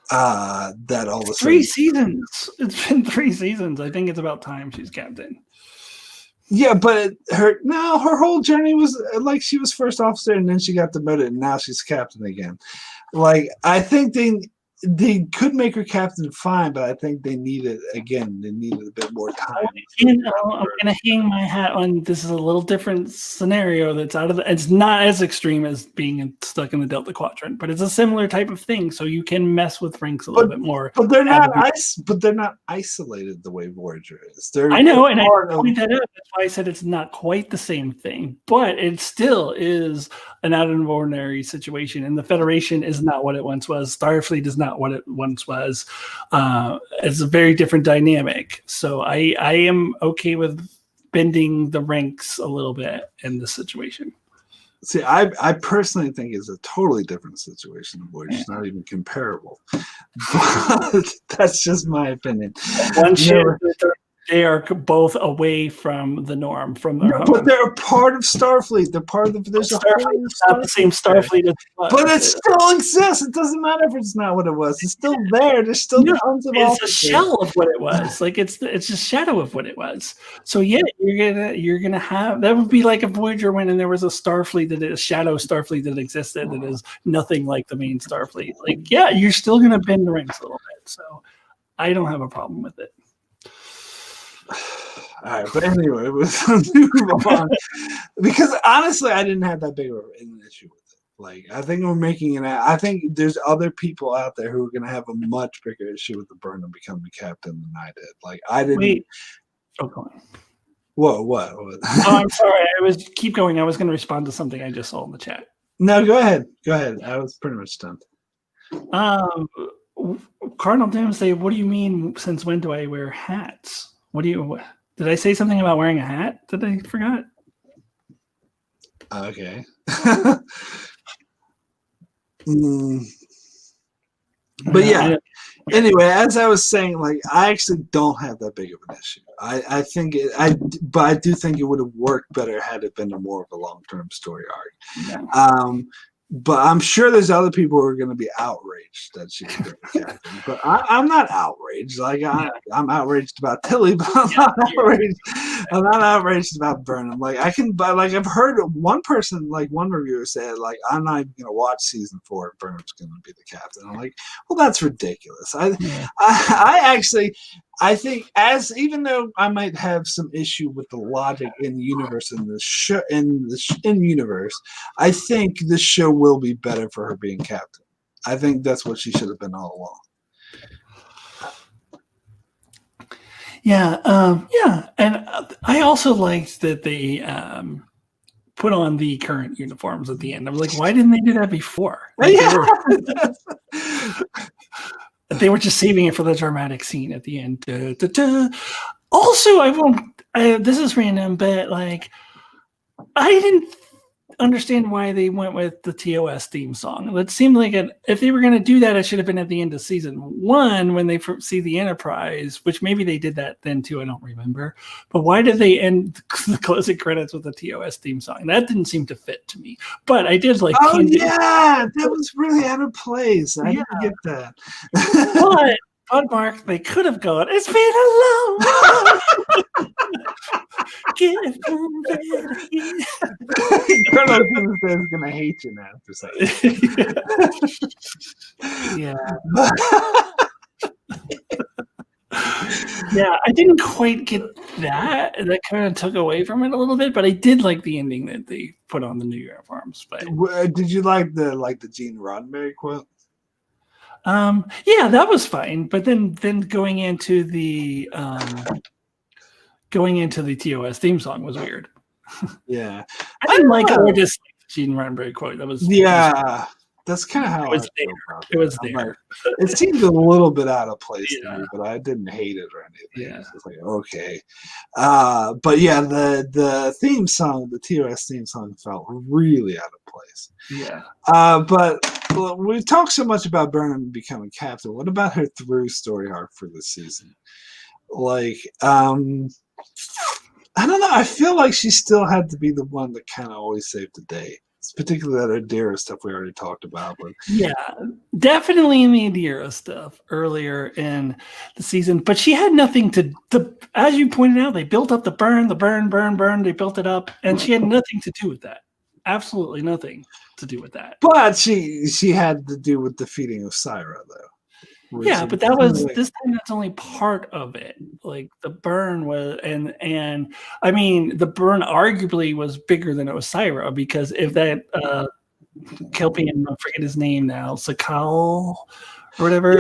That all of a sudden 3 seasons. It's been 3 seasons. I think it's about time she's captain. Yeah, but her whole journey was like she was first officer and then she got demoted and now she's captain again. Like I think they could make her captain fine, but I think they needed a bit more time. I'm gonna hang my hat on this is a little different scenario that's it's not as extreme as being stuck in the Delta Quadrant, but it's a similar type of thing. So you can mess with ranks a little bit more. But they're not isolated the way Voyager is. I know, and I point that out. That's why I said it's not quite the same thing, but it still is an out of ordinary situation, and the Federation is not what it once was. Starfleet is not what it once was. It's a very different dynamic. So I am okay with bending the ranks a little bit in this situation. See, I personally think it's a totally different situation. It's not even comparable. But that's just my opinion. One ship, they are both away from the norm, from their home. But they're a part of Starfleet. They're part of there's Starfleet. It's not the same Starfleet as but it still exists. It doesn't matter if it's not what it was. It's still there. There's still tons of it's a shell of what it was. Like it's a shadow of what it was. So yeah, you're gonna have that would be like a Voyager when there was a Starfleet that is a shadow Starfleet that existed that is nothing like the main Starfleet. Like yeah, you're still gonna bend the ranks a little bit. So I don't have a problem with it. All right, but anyway, let's move on. Because honestly, I didn't have that big of an issue with it. Like, I think we're making it. I think there's other people out there who are going to have a much bigger issue with the Burnham becoming captain than I did. Like, I didn't. Wait. Oh, go on. Whoa, what? Oh, I'm sorry. Keep going. I was going to respond to something I just saw in the chat. No, go ahead. Go ahead. I was pretty much done. Cardinal Doomsday, what do you mean? Since when do I wear hats? Did I say something about wearing a hat that I forgot? Okay. But yeah, anyway, as I was saying, like I actually don't have that big of an issue. I think but I do think it would have worked better had it been more of a long-term story arc. Yeah. But I'm sure there's other people who are going to be outraged that she's the captain. But I'm not outraged. Like I'm outraged about Tilly, but I'm not outraged about Burnham. Like I've heard one person, like one reviewer said, like I'm not even going to watch season 4 if Burnham's going to be the captain. I'm like, well, that's ridiculous. I think even though I might have some issue with the logic in the universe in universe, I think this show will be better for her being captain. I think that's what she should have been all along. Yeah, and I also liked that they put on the current uniforms at the end. I'm like, why didn't they do that before? Like, they were just saving it for the dramatic scene at the end. Da, da, da. Also, this is random, but like, I didn't understand why they went with the TOS theme song. It seemed like if they were going to do that, it should have been at the end of season 1 when they see the Enterprise, which maybe they did that then too. I don't remember. But why did they end the closing credits with the TOS theme song? That didn't seem to fit to me. But I did like. Oh yeah, that was really out of place. I didn't get that. But Mark, they could have gone. It's been a long. Get moving. Colonel Doomsday is gonna hate you now for saying. Yeah. Yeah, I didn't quite get that. That kind of took away from it a little bit, but I did like the ending that they put on the new uniforms. But did you like the Gene Roddenberry quote? Yeah, that was fine. But then going into the TOS theme song was weird. Yeah, I didn't like this Gene Roddenberry quote. That was that's kind of how it was there. It was there. Like, it seemed a little bit out of place to me, but I didn't hate it or anything. Yeah. It's just like, okay. But yeah, the theme song, the TOS theme song felt really out of place. Yeah. But we've talked so much about Burnham becoming captain. What about her through story arc for this season? Like, I don't know. I feel like she still had to be the one that kind of always saved the day. It's particularly that Adira stuff we already talked about. But yeah, definitely in the Adira stuff earlier in the season. But she had nothing to as you pointed out, they built up the burn. They built it up, and she had nothing to do with that. Absolutely nothing to do with that. But she had to do with defeating Osira, though. Yeah, but that was this time. That's only part of it. Like the burn was, and I mean, the burn arguably was bigger than Osira because if that Kelpian, I forget his name now, Sakal or whatever.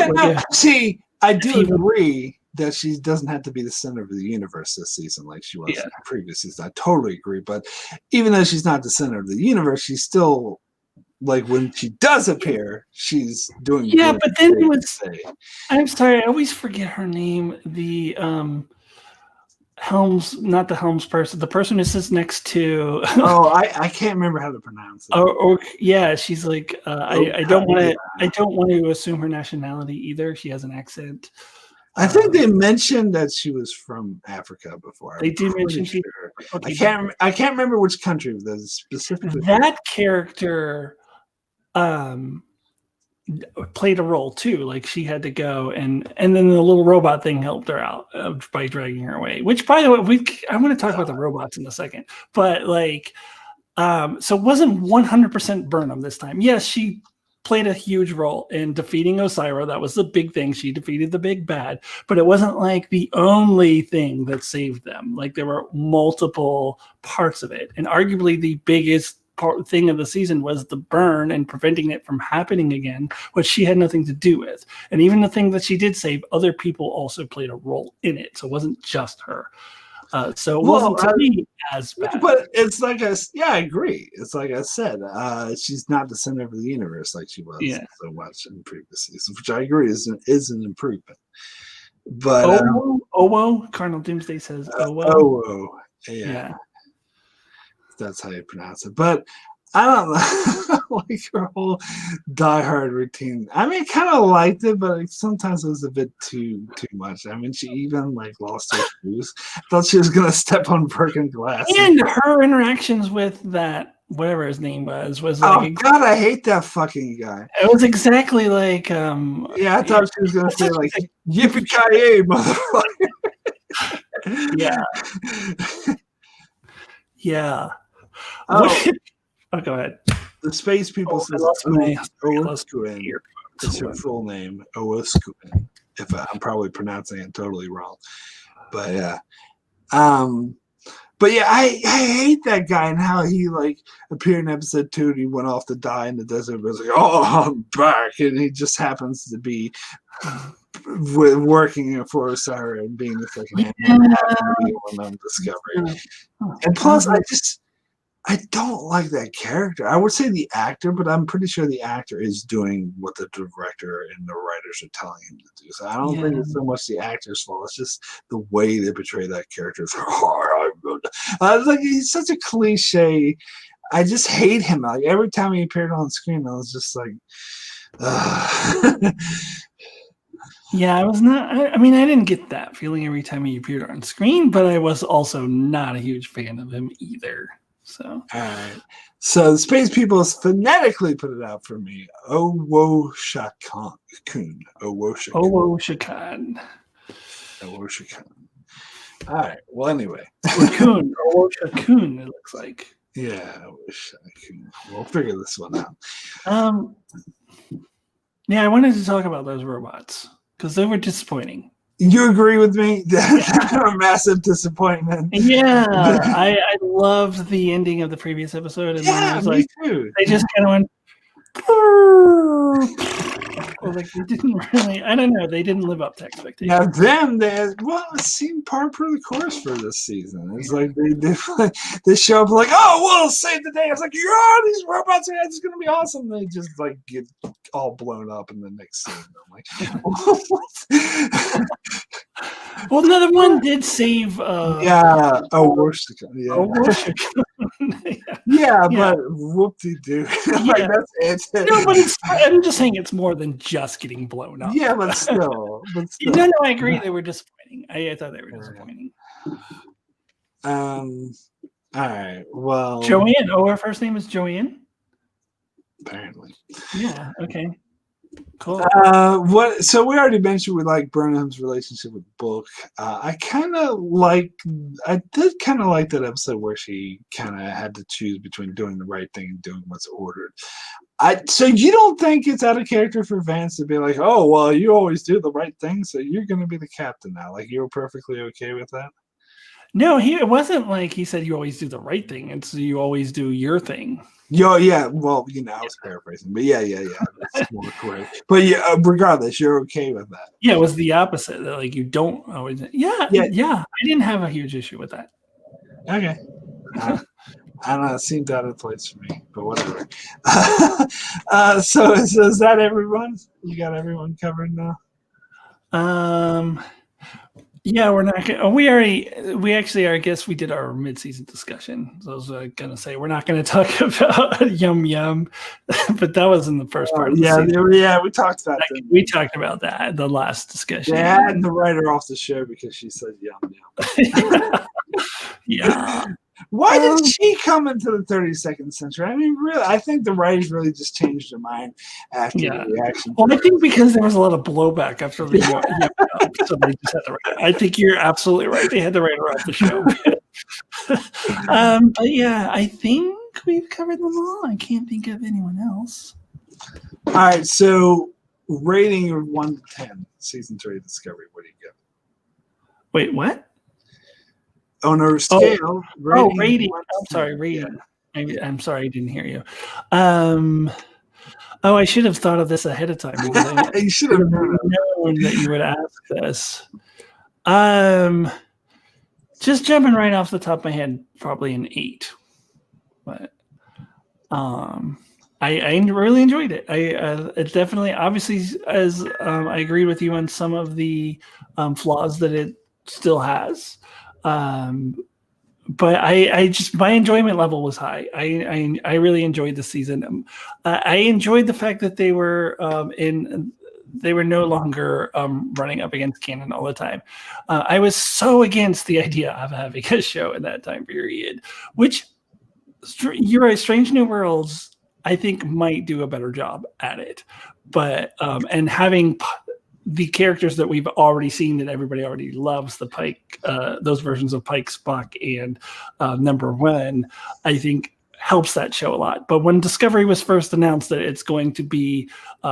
See, I do agree that she doesn't have to be the center of the universe this season like she was in the previous season. I totally agree. But even though she's not the center of the universe, she's still. Like when she does appear, she's doing. Yeah, but then it was. I'm sorry, I always forget her name. The Helms, not the Helms person, the person who sits next to. I can't remember how to pronounce it. She's like. I don't want to assume her nationality either. She has an accent. I think they mentioned that she was from Africa before. They did mention she. Okay, I can't remember which country that is specifically. That character. Played a role too. Like she had to go and then the little robot thing helped her out by dragging her away. Which, by the way, I want to talk about the robots in a second. But like, so it wasn't 100% Burnham this time. Yes, she played a huge role in defeating Osira. That was the big thing. She defeated the big bad, but it wasn't like the only thing that saved them. Like there were multiple parts of it, and arguably the biggest thing of the season was the burn and preventing it from happening again, which she had nothing to do with. And even the thing that she did save, other people also played a role in it. So it wasn't just her. So it wasn't to me as bad. But it's like I agree. It's like I said, she's not the center of the universe like she was so much in previous seasons, which I agree is an improvement. But Owo, Cardinal Doomsday says Owo. Owo, yeah. That's how you pronounce it. But I don't know, like her whole Die Hard routine. I mean, kind of liked it, but sometimes it was a bit too much. I mean, she even like lost her shoes. Thought she was gonna step on broken glass. And her interactions with that, whatever his name was like. Oh God, I hate that fucking guy. It was exactly like. I thought she was gonna say like "Yippee-ki-yay, motherfucker." Yeah. Go ahead. The space people says Owoskuen. It's her full name, Owoskuen. If I'm probably pronouncing it totally wrong, but yeah. But yeah, I hate that guy and how he like appeared in episode 2 and he went off to die in the desert. But it was like, oh, I'm back, and he just happens to be working for Osira and being the second hand on Discovery. And plus, I don't like that character. I would say the actor, but I'm pretty sure the actor is doing what the director and the writers are telling him to do. So I don't think Yeah. it's so much the actor's fault. It's just the way they portray that character. It's like he's such a cliche. I just hate him. Like every time he appeared on screen, I was just like, Yeah, I was not. I mean, I didn't get that feeling every time he appeared on screen, but I was also not a huge fan of him either. So, all right. So the space people phonetically put it out for me. Owo Shakun. Owo Shakun. Owo Shakan. Owo Shakun. All right. Well, anyway. Raccoon. Owo Shakun, it looks like. Yeah, Owo Shakun. We'll figure this one out. Yeah, I wanted to talk about those robots because they were disappointing. You agree with me? That's a massive disappointment. Yeah, I loved the ending of the previous episode, and then it was like too. They just kind of went. Or like they didn't really. I don't know. They didn't live up to expectations. Now it seemed par for the course for this season. It's like they show up like, oh, we'll save the day. It's like, these robots are just gonna be awesome. They just like get all blown up in the next scene. I'm like, what? Well, another one did save. Yeah. Oh, worship. Yeah. Oh, worship. Yeah, but whoop-de-doo. Like, that's it. No, but I'm just saying it's more than just getting blown up. Yeah, but still. No, I agree. They were disappointing. I thought they were disappointing. All right. Well, Joanne. Oh, her first name is Joanne? Apparently. Yeah, okay. Cool. So we already mentioned we like Burnham's relationship with Book. I did kind of like that episode where she kind of had to choose between doing the right thing and doing what's ordered. So you don't think it's out of character for Vance to be like, oh, well, you always do the right thing, so you're going to be the captain now. Like, you were perfectly okay with that? No, it wasn't like he said you always do the right thing. It's you always do your thing. Yeah. Well, I was paraphrasing, but yeah. That's more correct. But yeah, regardless, you're okay with that. Yeah, it was the opposite. Like you don't always. Yeah. I didn't have a huge issue with that. Okay. I don't know. It seemed out of place for me, but whatever. So is that everyone? You got everyone covered now? Yeah, we're not gonna. We actually, I guess we did our mid-season discussion. So I was gonna say we're not gonna talk about Yum Yum, but that was in the first part. Of the season. Yeah, we talked about that. We talked about that in the last discussion. They had to write her off the show because she said Yum Yum. Yeah. Why did she come into the 32nd century? I mean, really, I think the writers really just changed their mind after the reaction. Well, I think because there was a lot of blowback after the so they just had to write. I think you're absolutely right. They had to write her off the show. But yeah, I think we've covered them all. I can't think of anyone else. All right, so rating of 1 to 10, season 3 of Discovery. What do you give? Wait, what? On a scale. Rating. I'm sorry, rating. Yeah. I'm sorry, I didn't hear you. I should have thought of this ahead of time. You should have known that you would ask this. Just jumping right off the top of my head, probably an 8. But I really enjoyed it. It definitely, obviously, as I agreed with you on some of the flaws that it still has. But I just, my enjoyment level was high. I really enjoyed the season. I enjoyed the fact that they were they were no longer running up against canon all the time. I was so against the idea of having a show in that time period, which you're right. Strange New Worlds, I think, might do a better job at it, but and having the characters that we've already seen that everybody already loves, the Pike, those versions of Pike, Spock, and Number One, I think helps that show a lot. But when Discovery was first announced that it's going to be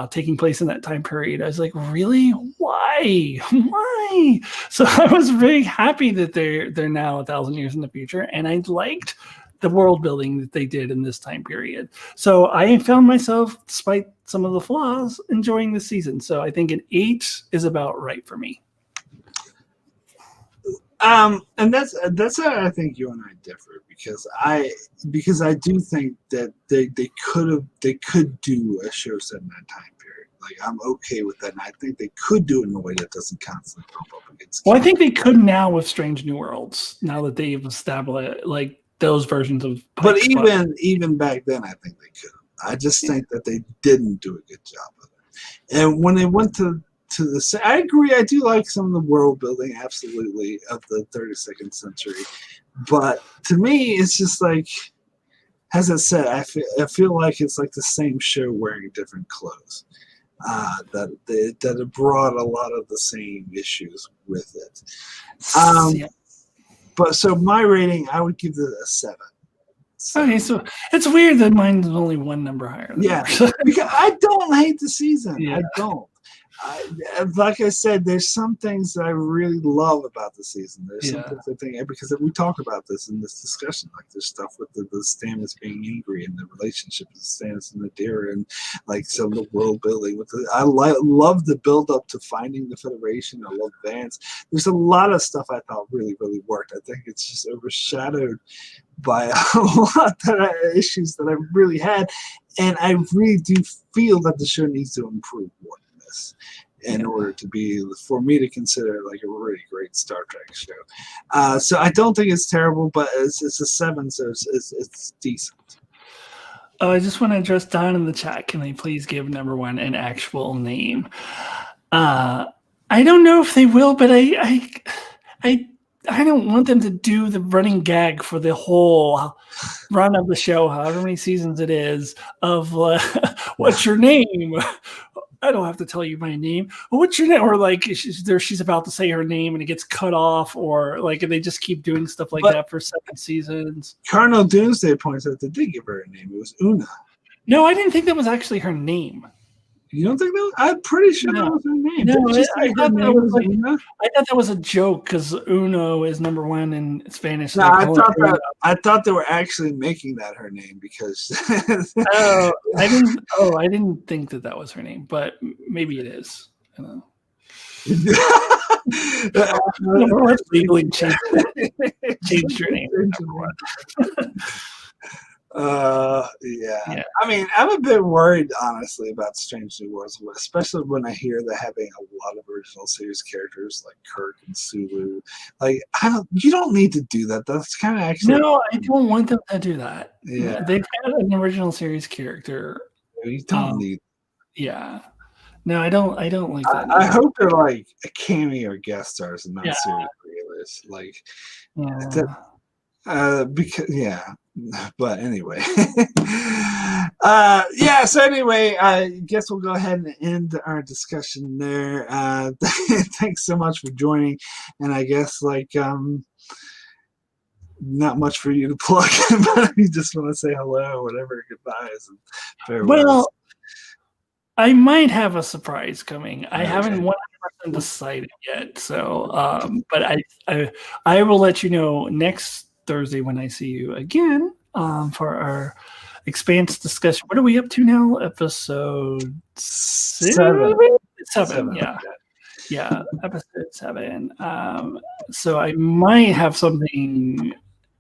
taking place in that time period, I was like, really? Why? So I was very happy that they're now 1,000 years in the future, and I liked the world building that they did in this time period. So I found myself, despite some of the flaws, enjoying the season. So I think an 8 is about right for me. And that's how I think you and I differ because I do think that they could do a show set in that time period. Like I'm okay with that, and I think they could do it in a way that doesn't constantly bump up against. Well, I think they could now with Strange New Worlds. Now that they've established like those versions of. But even back then, I think they could. I just think that they didn't do a good job of it. And when they went to the, I agree. I do like some of the world building, absolutely, of the 32nd century. But to me, it's just like, as I said, I feel like it's like the same show wearing different clothes. That it brought a lot of the same issues with it. But so my rating, I would give it a 7. Okay, so it's weird that mine's only one number higher. Because I don't hate the season. Yeah. I don't. Like I said, there's some things that I really love about the season. There's some things I think, because we talk about this in this discussion, like there's stuff with the Stamets being angry and the relationship with Stamets and Nadira, and like some of the world building. I love the build up to finding the Federation. I love Vance. There's a lot of stuff I thought really, really worked. I think it's just overshadowed by a lot of issues that I really had, and I really do feel that the show needs to improve more than this in order to be, for me to consider like a really great Star Trek show. So I don't think it's terrible, but it's a 7, so it's decent. Oh, I just want to address Don in the chat. Can they please give number 1 an actual name? I don't know if they will, but I don't want them to do the running gag for the whole run of the show, however many seasons it is, of what's your name? I don't have to tell you my name. What's your name? Or like she's about to say her name and it gets cut off, or like they just keep doing stuff like that for 7 seasons. Cardinal Doomsday points out they did give her a name. It was Una. No, I didn't think that was actually her name. You don't think that? I'm pretty sure that was her name. No, I thought that was a joke because Uno is number 1 in Spanish. No, I thought they were actually making that her name because. I didn't think that was her name, but maybe it is. I don't know. Let's legally change your name. Yeah. I mean, I'm a bit worried, honestly, about Strange New Worlds, especially when I hear they're having a lot of original series characters like Kirk and Sulu. Like, you don't need to do that. That's kind of actually. No, I don't want them to do that. Yeah, they've got an original series character. You don't need. Yeah. No, I don't like that. I hope they're like a cameo guest stars and not series regulars. Like, because but anyway. So anyway, I guess we'll go ahead and end our discussion there. Thanks so much for joining, and I guess like not much for you to plug, but you just want to say hello, whatever, goodbyes and farewells. Well, I might have a surprise coming. I haven't 100% decided yet, so but I will let you know next Thursday when I see you again for our Expanse discussion. What are we up to now? Episode 7. Yeah, episode 7. So I might have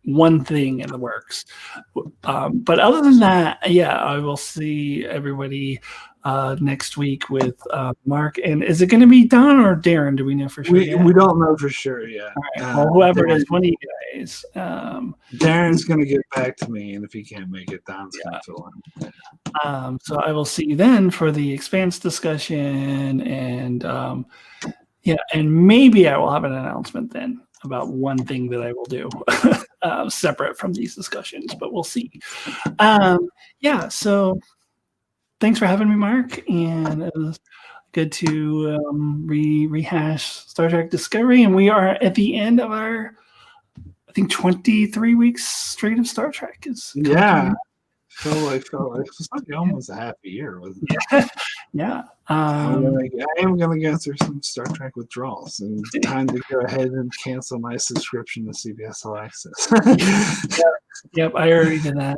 one thing in the works. But other than that, I will see everybody next week with Mark. And is it going to be Don or Darren? Do we know for sure? We don't know for sure yet. All right. Well, whoever it is, one of you guys. Darren's going to get back to me, and if he can't make it, Don's going to fill in. So I will see you then for the Expanse discussion, and and maybe I will have an announcement then about one thing that I will do separate from these discussions, but we'll see. So thanks for having me, Mark, and it was good to rehash Star Trek Discovery, and we are at the end of our, I think, 23 weeks straight of Star Trek. Felt like it's like almost a half a year, wasn't it? Yeah. I am going to go through some Star Trek withdrawals, and it's time to go ahead and cancel my subscription to CBS All Access. Yep, I already did that.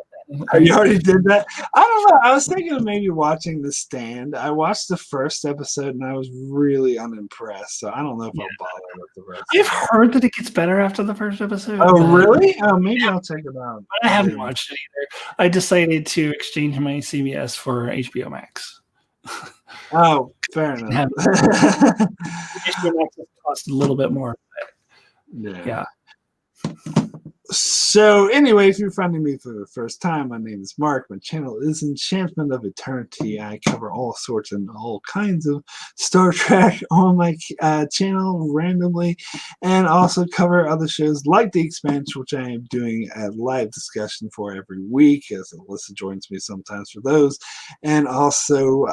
Oh, you already did that? I don't know. I was thinking of maybe watching The Stand. I watched the first episode and I was really unimpressed. So I don't know if I'll bother with the rest. I've heard that it gets better after the first episode. Oh, really? Oh, maybe I'll check it out. But I haven't watched it either. I decided to exchange my CBS for HBO Max. Oh, fair enough. HBO Max costs a little bit more. Yeah. So anyway, if you're finding me for the first time, my name is Mark. My channel is Enchantment of Eternity. I cover all sorts and all kinds of Star Trek on my channel randomly, and also cover other shows like The Expanse, which I am doing a live discussion for every week, as Alyssa joins me sometimes for those, and also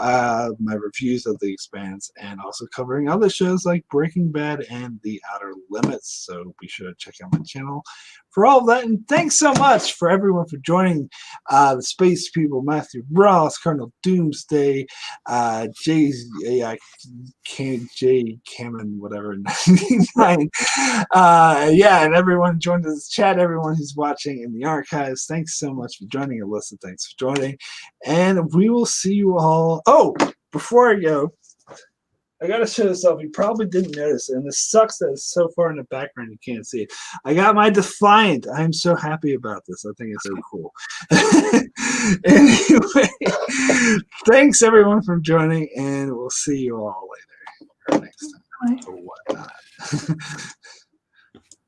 my reviews of The Expanse, and also covering other shows like Breaking Bad and The Outer Limits. So be sure to check out my channel for all of that. And thanks so much for everyone for joining the Space People, Matthew Ross, Colonel Doomsday, J Cameron, whatever, 99. And everyone joined this chat, everyone who's watching in the archives. Thanks so much for joining. Alyssa, thanks for joining. And we will see you all. Oh, before I go, I gotta show this off. You probably didn't notice, and this sucks that it's so far in the background you can't see it. I got my Defiant. I'm so happy about this. I think it's so cool. Anyway, thanks everyone for joining, and we'll see you all later or next time or whatnot.